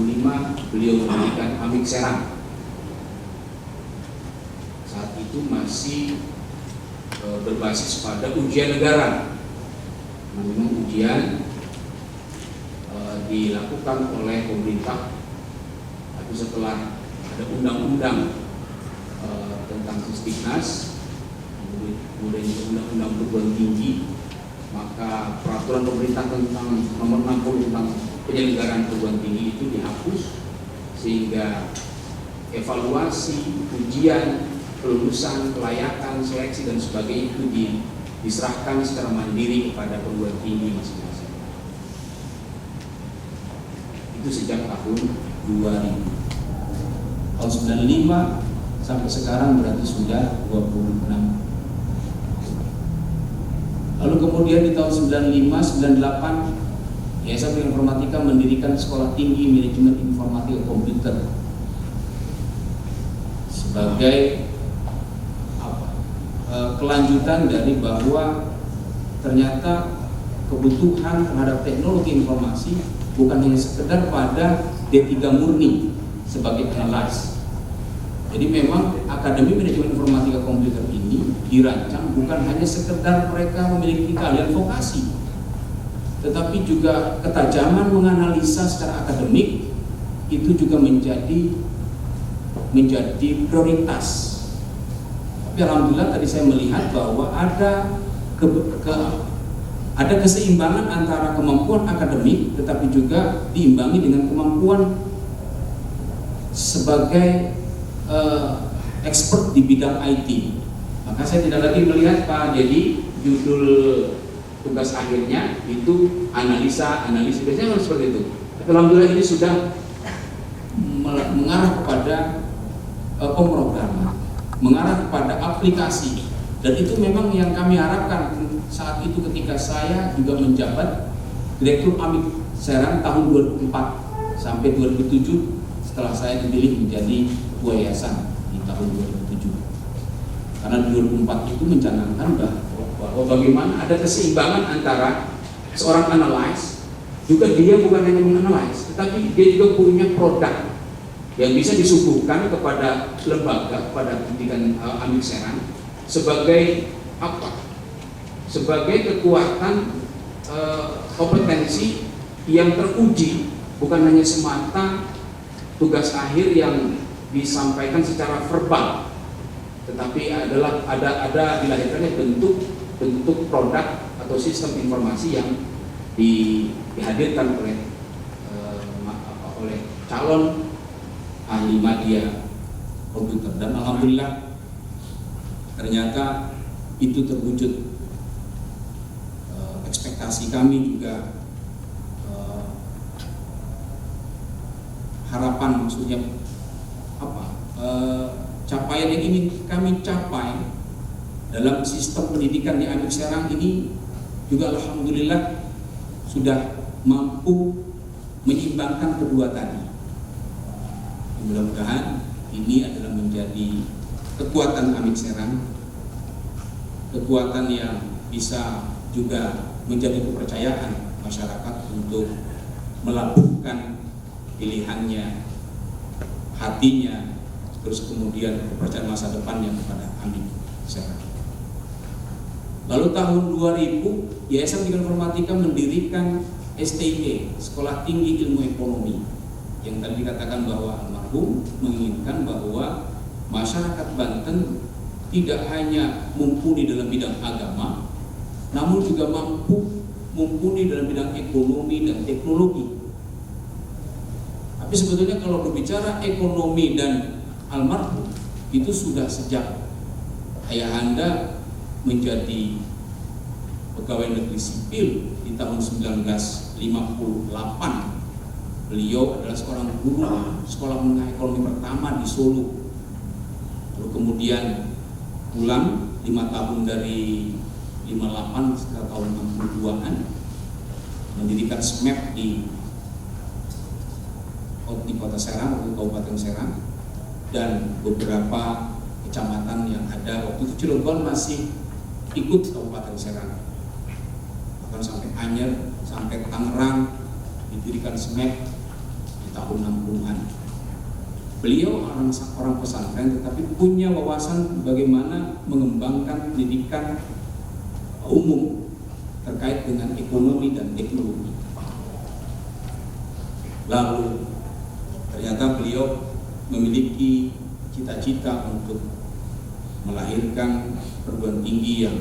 beliau mendirikan Amik Serang. Saat itu masih berbasis pada ujian negara. Memang ujian dilakukan oleh pemerintah, tapi setelah ada undang-undang tentang Sisdiknas, kemudian undang-undang perguruan tinggi, maka peraturan pemerintah tentang nomor 60 tentang penyelenggaraan perguruan tinggi itu dihapus, sehingga evaluasi, ujian, kelulusan, kelayakan, seleksi dan sebagainya itu diserahkan secara mandiri kepada perguruan tinggi masing-masing. Itu sejak tahun 2000. Tahun 95 sampai sekarang berarti sudah 26. Lalu kemudian di tahun 95, 98 Yayasan Pendidikan Informatika mendirikan Sekolah Tinggi Manajemen Informatika Komputer sebagai kelanjutan dari bahwa ternyata kebutuhan terhadap teknologi informasi bukan hanya sekedar pada D3 murni sebagai analis. Jadi memang Akademi Manajemen Informatika Komputer ini dirancang bukan hanya sekedar mereka memiliki keahlian vokasi, tetapi juga ketajaman menganalisa secara akademik itu juga menjadi prioritas. Tapi alhamdulillah tadi saya melihat bahwa ada keseimbangan antara kemampuan akademik tetapi juga diimbangi dengan kemampuan sebagai expert di bidang IT. Maka saya tidak lagi melihat Pak Dedi judul tugas akhirnya itu analisis biasanya kan seperti itu. Tapi alhamdulillah ini sudah mengarah kepada pemrograman, mengarah kepada aplikasi, dan itu memang yang kami harapkan saat itu ketika saya juga menjabat Direktur Amik Serang tahun 2004 sampai 2007 setelah saya dipilih menjadi ketua yayasan di tahun 2007. Karena di 2004 itu mencanangkan bahwa bagaimana ada keseimbangan antara seorang analis, juga dia bukan hanya menganalise, tetapi dia juga punya produk yang bisa disuguhkan kepada lembaga, kepada pendidikan Amik Serang sebagai apa? Sebagai kekuatan kompetensi yang teruji, bukan hanya semata tugas akhir yang disampaikan secara verbal, tetapi ada dilahirkannya bentuk produk atau sistem informasi yang dihadirkan oleh calon ahli media komputer, dan alhamdulillah ternyata itu terwujud. Ekspektasi kami juga harapan, maksudnya apa, capaian yang ingin kami capai dalam sistem pendidikan di Amik Serang ini juga alhamdulillah sudah mampu menyeimbangkan kedua tadi. Mudah-mudahan ini adalah menjadi kekuatan Amik Serang, kekuatan yang bisa juga menjadi kepercayaan masyarakat untuk melabuhkan pilihannya, hatinya, terus kemudian kepercayaan masa depannya kepada Amik Serang. Lalu tahun 2000 Yayasan Pendidikan Informatika mendirikan STIE, Sekolah Tinggi Ilmu Ekonomi, yang tadi dikatakan bahwa almarhum menginginkan bahwa masyarakat Banten tidak hanya mumpuni dalam bidang agama, namun juga mampu mumpuni dalam bidang ekonomi dan teknologi. Tapi sebetulnya kalau berbicara ekonomi dan almarhum itu sudah sejak ayahanda menjadi pegawai negeri sipil di tahun 1958. Beliau adalah seorang guru sekolah menengah ekonomi pertama di Solo. Lalu kemudian pulang 5 tahun dari 58 sekitar tahun 62-an mendirikan SMEP di Kota Serang atau Kabupaten Serang, dan beberapa kecamatan yang ada waktu itu Cilegon masih ikut Kabupaten Serang, bahkan sampai Anyer, sampai Tangerang didirikan SMEP di tahun 60-an. Beliau orang pesantren tetapi punya wawasan bagaimana mengembangkan pendidikan umum terkait dengan ekonomi dan teknologi. Lalu ternyata beliau memiliki cita-cita untuk melahirkan perguruan tinggi yang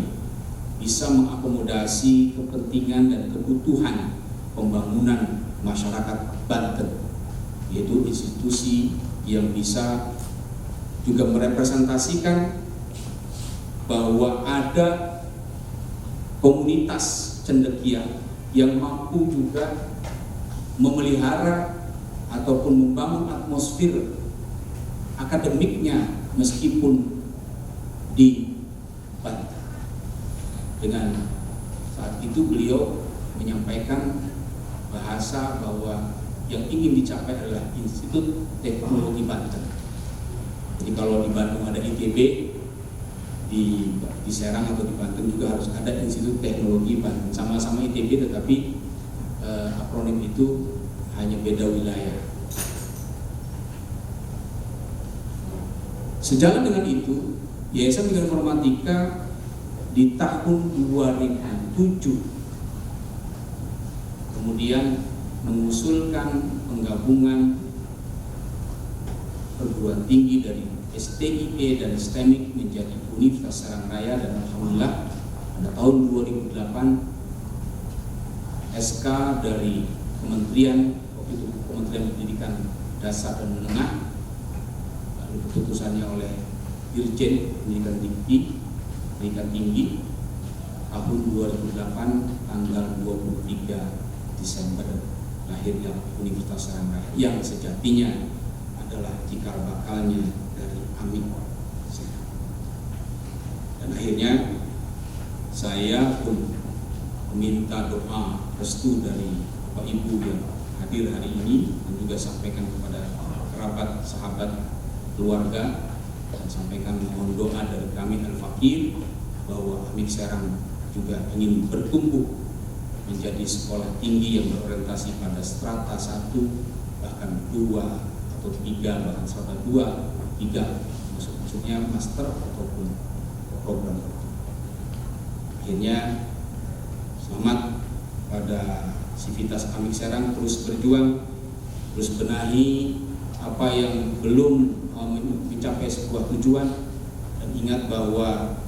bisa mengakomodasi kepentingan dan kebutuhan pembangunan masyarakat Banten, yaitu institusi yang bisa juga merepresentasikan bahwa ada komunitas cendekia yang mampu juga memelihara ataupun membangun atmosfer akademiknya meskipun di Banten. Dengan saat itu beliau menyampaikan bahasa bahwa yang ingin dicapai adalah Institut Teknologi Banten. Jadi kalau di Bandung ada ITB, di Serang atau di Banten juga harus ada Institut Teknologi Banten, sama-sama ITB tetapi akronim itu hanya beda wilayah. Sejalan dengan itu, Yayasan Bioinformatika di tahun 2007 kemudian mengusulkan penggabungan perguruan tinggi dari STIP dan STEMIK menjadi Universitas Serang Raya, dan alhamdulillah pada tahun 2008 SK dari Kementerian Pendidikan Dasar dan Menengah, lalu keputusannya oleh Dirjen Pendidikan Tinggi tahun 2008 tanggal 23 Desember lahirnya Universitas Serang Raya yang sejatinya adalah cikal bakalnya dari AMIK Serang. Dan akhirnya saya pun meminta doa restu dari Bapak Ibu yang hadir hari ini, dan juga sampaikan kepada kerabat, sahabat, keluarga, dan sampaikan mohon doa dari kami Al-Fakir bahwa AMIK Serang juga ingin bertumbuh menjadi sekolah tinggi yang berorientasi pada strata 1, bahkan 2 atau 3, bahkan strata 2, 3, maksudnya master ataupun program. Akhirnya selamat pada Sivitas AMIK Serang, terus berjuang, terus benahi apa yang belum mencapai sebuah tujuan, dan ingat bahwa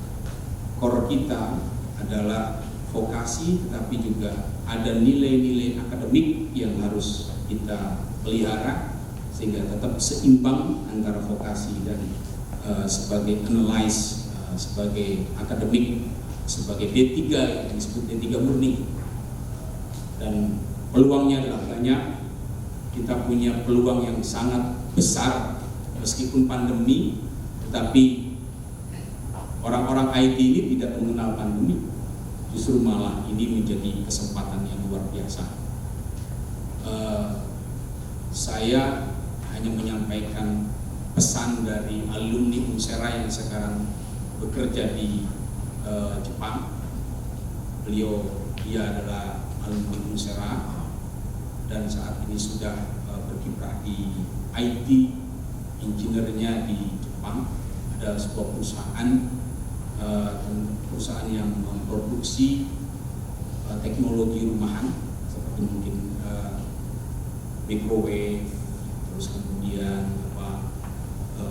core kita adalah vokasi, tetapi juga ada nilai-nilai akademik yang harus kita pelihara sehingga tetap seimbang antara vokasi dan sebagai analyze, sebagai akademik, sebagai D3 yang disebut D3 murni. Dan peluangnya adalah banyak. Kita punya peluang yang sangat besar meskipun pandemi, tetapi orang-orang IT ini tidak mengenal pandemi, justru malah ini menjadi kesempatan yang luar biasa. Saya hanya menyampaikan pesan dari alumni Unsera yang sekarang bekerja di Jepang. Dia adalah alumni Unsera dan saat ini sudah berkiprah di IT, engineer-nya di Jepang. Ada sebuah perusahaan yang memproduksi teknologi rumahan seperti mungkin microwave, terus kemudian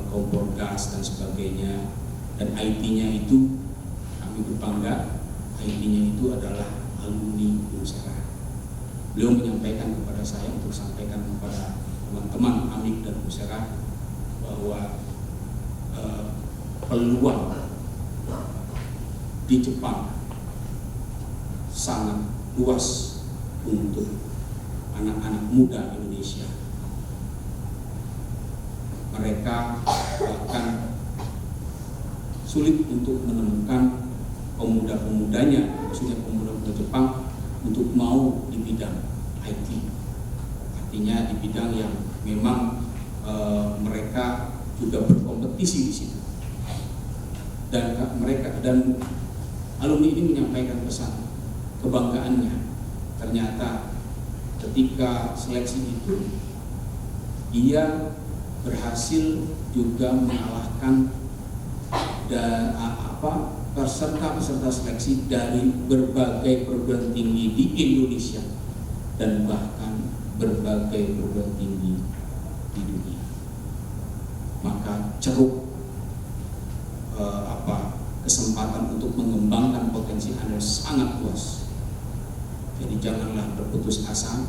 kompor gas dan sebagainya. Dan IT-nya itu kami berbangga, IT-nya itu adalah alumni Unsera. Beliau menyampaikan kepada saya untuk sampaikan kepada teman-teman AMIK dan Unsera bahwa peluang di Jepang sangat luas untuk anak-anak muda Indonesia. Mereka bahkan sulit untuk menemukan pemuda-pemudanya, maksudnya pemuda-pemuda Jepang, untuk mau di bidang IT. Artinya di bidang yang memang mereka juga berkompetisi di situ. Dan alumni ini menyampaikan pesan kebanggaannya. Ternyata ketika seleksi itu dia berhasil juga mengalahkan peserta seleksi dari berbagai perguruan tinggi di Indonesia dan bahkan berbagai perguruan tinggi di dunia. Maka ceruk kesempatan untuk mengembangkan potensi Anda sangat luas. Jadi janganlah berputus asa,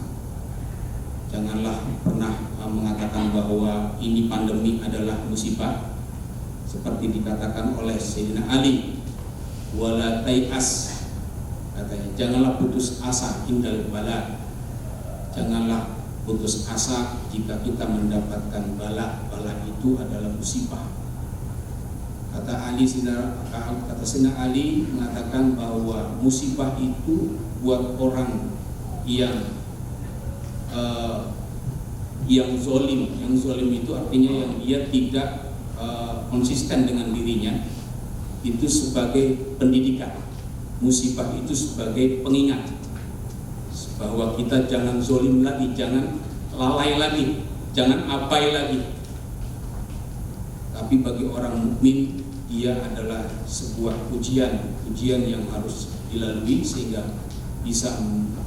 janganlah pernah mengatakan bahwa ini pandemi adalah musibah, seperti dikatakan oleh Sayyidina Ali, wala tai'as, katanya janganlah putus asa indal bala, janganlah putus asa jika kita mendapatkan bala itu adalah musibah. Kata Sayyidina Ali mengatakan bahwa musibah itu buat orang yang zolim. Yang zolim itu artinya yang dia tidak konsisten dengan dirinya, itu sebagai pendidikan, musibah itu sebagai pengingat bahwa kita jangan zolim lagi, jangan lalai lagi, jangan abai lagi. Tapi bagi orang mukmin, dia adalah sebuah ujian yang harus dilalui sehingga bisa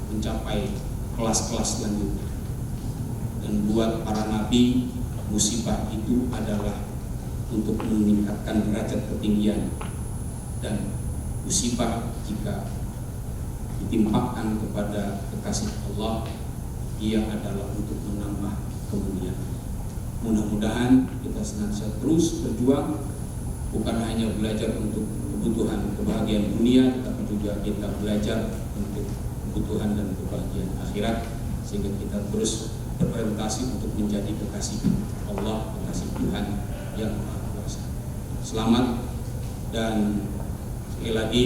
mencapai kelas-kelas selanjutnya. Dan buat para nabi, musibah itu adalah untuk meningkatkan derajat ketinggian, dan musibah jika ditimpakan kepada kekasih Allah, ia adalah untuk menambah kemuliaan. Mudah-mudahan kita senantiasa terus berjuang, bukan hanya belajar untuk kebutuhan kebahagiaan dunia, tetapi juga kita belajar untuk kebutuhan dan kebahagiaan akhirat, sehingga kita terus berorientasi untuk menjadi kekasih Allah, kekasih Tuhan yang Maha Kuasa. Selamat, dan sekali lagi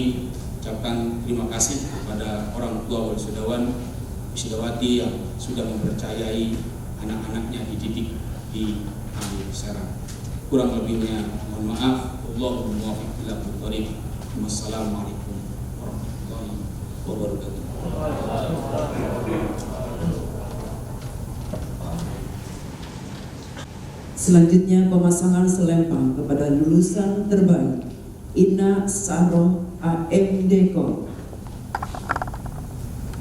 ucapkan terima kasih kepada orang tua wisudawan, wisudawati yang sudah mempercayai anak-anaknya dididik di Amir Serang. Kurang lebihnya mohon maaf. Allahumma muwaffiq ila thoriq. Wassalamualaikum warahmatullahi wabarakatuh. Selanjutnya pemasangan selempang kepada lulusan terbaik Ina Saroh AMDKOM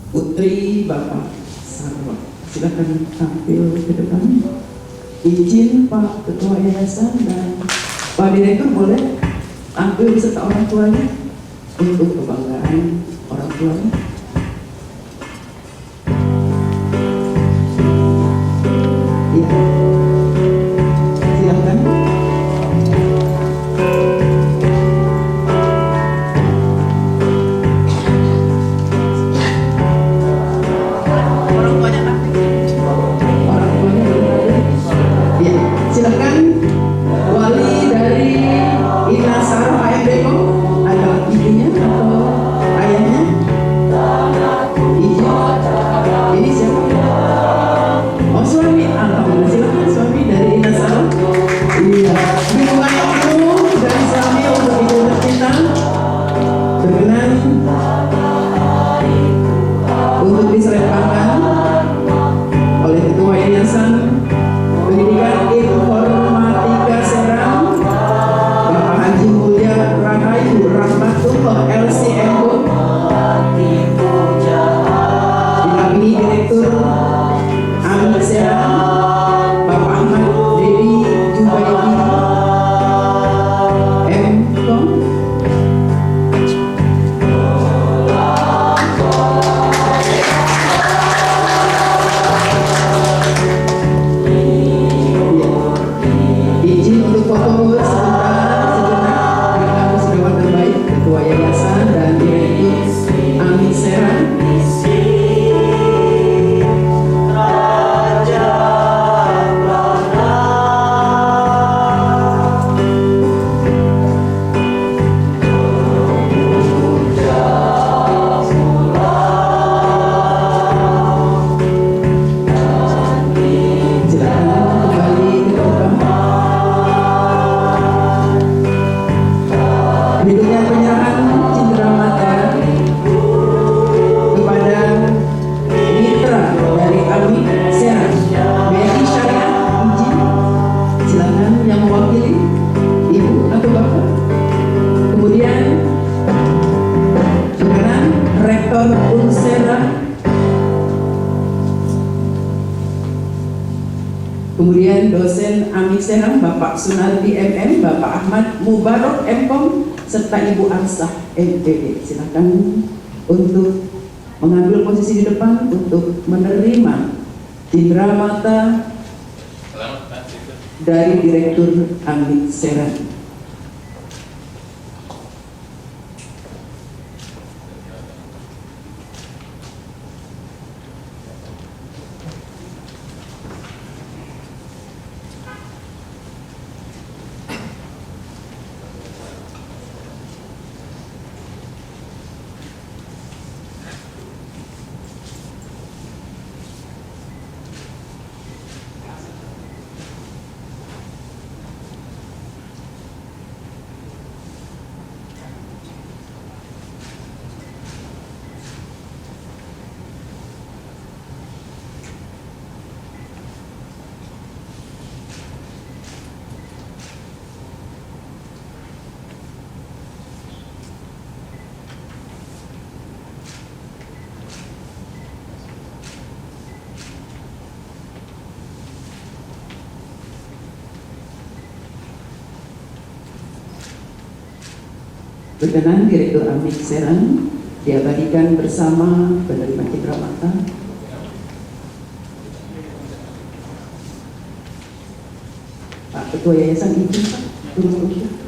Putri Bapak Saroh. Silakan tampil ke depan. Izin Pak Ketua Yayasan dan Pak Direktur boleh tampil beserta orang tuanya untuk kebanggaan orang tuanya. Ya. Silakan. Silakan wali dari Ina Saroh AMDKOM, ada ibunya atau ayahnya? Izin. Ini siapa? Oh, suami. Alhamdulillah, silakan suami dari Ina Saroh. Iya. Dukungan penuh dari suami untuk ibu tercinta. Berkenan untuk diserempangkan oleh Ketua Yayasan Pendidikan Informatika Serang, Bapak Haji Mulya Rahayu Rahmatullah LCMO, didampingi Direktur Amir Serang, Bapak Ahmad Dedi Jubaidi MKOM. Izin untuk foto sebentar dengan wisudawan terbaik Ketua Yayasan dan Direktur Amir Serang. Berikutnya penyerahan cenderamata kepada mitra dari Amir Serang, BRI Syariah. Izin, silakan yang mewakili ibu atau bapak. Kemudian berkenan Rektor Unsera. Kemudian dosen Amir Serang Bapak Sunardi MM, Bapak Ahmad Mubarok MKOM, serta Ibu Arsah MPD. Silakan untuk mengambil posisi di depan untuk menerima cenderamata dari Direktur Amir Serang. Berkenan Direktur Amik Serang diabadikan bersama penerima cindera mata. Pak Ketua Yayasan izin Pak,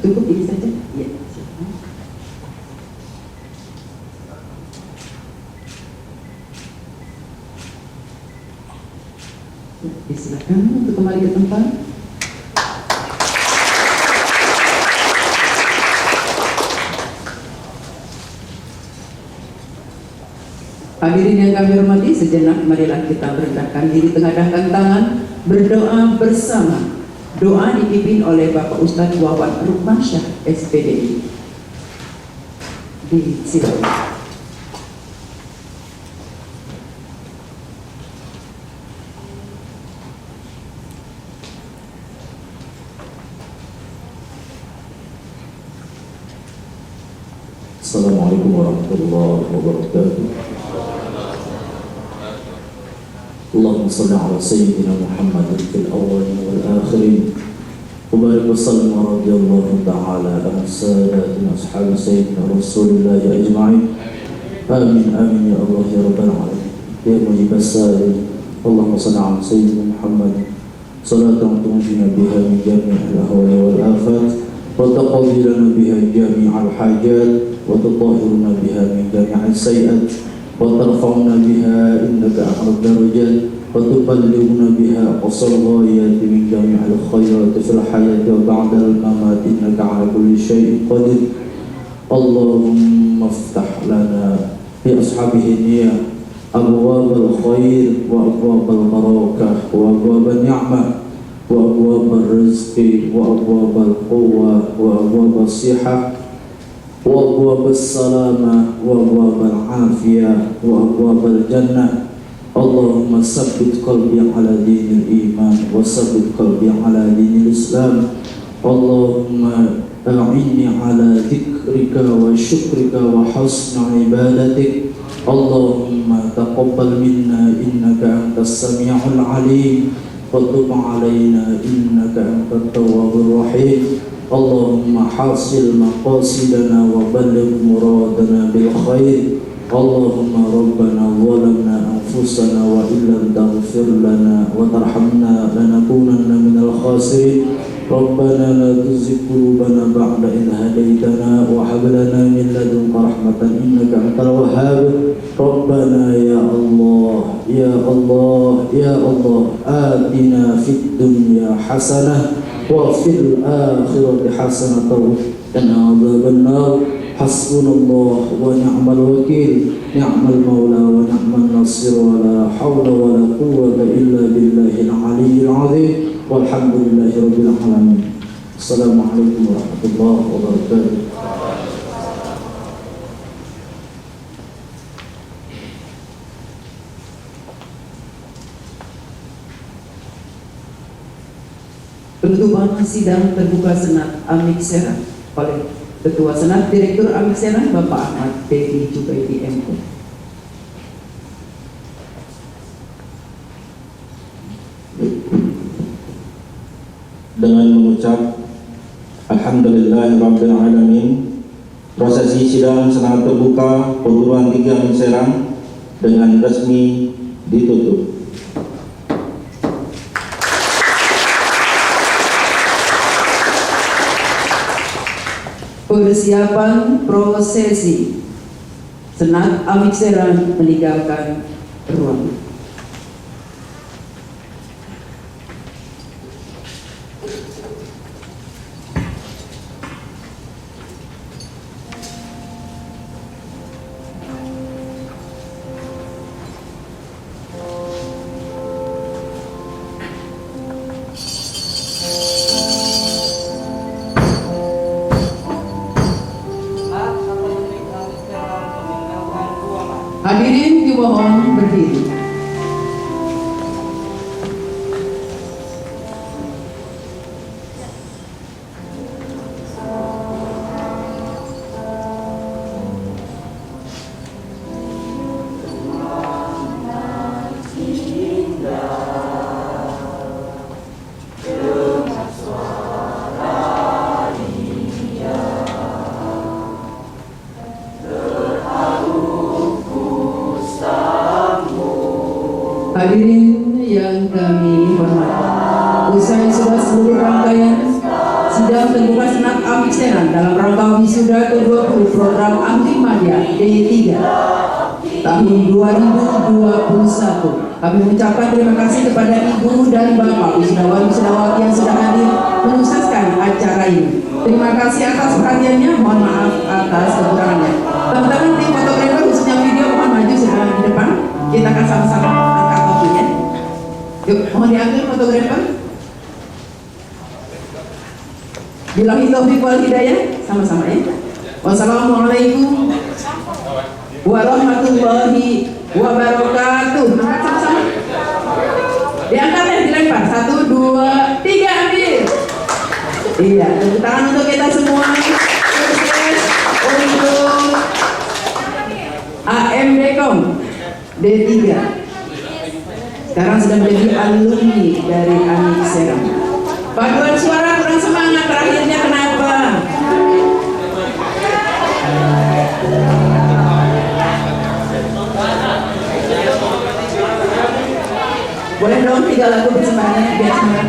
cukup ini saja. Ya, silakan. Ya, disilakan untuk kembali ke tempat. Hadirin yang kami hormati, sejenak marilah kita merendahkan diri, tengadahkan tangan, berdoa bersama. Doa dipimpin oleh Bapak Ustadz Wawan Rukmansyah, SPDI. Disilakan. Assalamualaikum warahmatullahi wabarakatuh. Allahumma salli ala sayyidina Muhammad fil awwalin wal akhirin wa barik wa sallim wa radiyallahu ta'ala an sadatina ashabi sayyidina Rasulillah ajma'in. Amin amin ya Allah ya rabbal alamin. Ya mujibas sa'il. Allahumma salli ala sayyidina Muhammad salatan tunjina biha min jami'il ahwali wal afat wa taqdi lana biha jami'al hajat وتطهرنا بها من جميع السيئات وترفعنا بها إنك أعلى الدرجات وتبلغنا بها أقصى الغايات من جميع الخيرات في الحياة وبعد الممات إنك على كل شيء قدير. اللهم افتح لنا في أصحابه النية أبواب الخير وأبواب البركة وأبواب النعمة وأبواب الرزق وأبواب القوة وأبواب الصحة وأبواب السلامة وأبواب العافية وأبواب الجنة. اللهم ثبت قلبي على دين الإيمان وثبت قلبي على دين الإسلام. اللهم أعني على ذكرك وشكرك وحسن عبادتك. اللهم تقبل منا إنك أنت السميع العليم وتب علينا إنك أنت التواب الرحيم. اللهم حاصل مقاصدنا وبلغ مرادنا بالخير. اللهم ربنا ظلمنا أنفسنا وإن لم تغفر لنا وترحمنا لنكونن من الخاسرين. ربنا لا تزغ قلوبنا بعد إذ هديتنا وهب لنا من لدنك رحمة إنك أنت الوهاب. ربنا يا الله يا الله يا الله آتنا في الدنيا حسنة وفي الآخرة حسنة وقنا عذاب النار. حسبنا الله ونعم الوكيل نعم المولى ونعم النصير ولا حول ولا قوة إلا بالله العلي العظيم والحمد لله رب العالمين. السلام عليكم ورحمة الله وبركاته. Penutupan sidang terbuka Senat Amik Serang oleh Ketua Senat Direktur Amik Serang Bapak Ahmad Dedi Jubaidi MO. Dengan mengucap Alhamdulillahirabbil alamin, prosesi sidang Senat terbuka perguruan tinggi Amik Serang dengan resmi ditutup. Persiapan prosesi Senat Amik Serang meninggalkan ruangan. Hadirin dimohon berdiri. Hadirin yang kami hormati, usai sudah seluruh rangkaian sidang terbuka senat Amik Seram dalam rangka wisuda ke-20 program Amik Madya D3 tahun 2021. Kami mengucapkan terima kasih kepada Ibu dan Bapak wisudawan-wisudawati yang sudah hadir menyukseskan acara ini. Terima kasih atas perhatiannya, mohon maaf atas kekurangannya. Teman-teman tim fotografer khususnya video mohon maju sudah di depan. Kita akan sama-sama angkat fotonya. Yuk, mohon diambil fotografer. Billahi taufiq wal hidayah, sama-sama ya. Wassalamualaikum warahmatullahi wabarakatuh. Angkat sama-sama. Diangkat ya, dilempar. 1, 2, 3, ambil. Iya, tepuk tangan untuk kita semua. Sukses untuk AMDKOM D3. Sekarang sudah menjadi alumni dari Amik Seram. Paduan suara kurang semangat, terakhirnya kenapa? Boleh dong 3 lagu bersemangat biar semangat.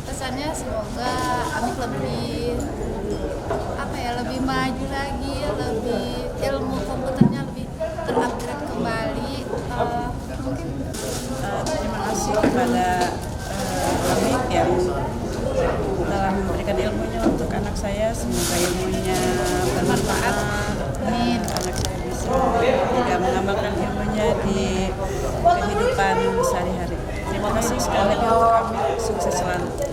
Pesannya semoga Amik lebih maju lagi, lebih ilmu komputernya lebih terupgrade kembali. Mungkin terima kasih kepada Amik yang telah memberikan ilmunya untuk anak saya. Semoga ilmunya bermanfaat. Amin. Anak saya bisa juga mengamalkan ilmunya di kehidupan sehari-hari. Terima kasih sekali lagi untuk Amik. Sukses selalu.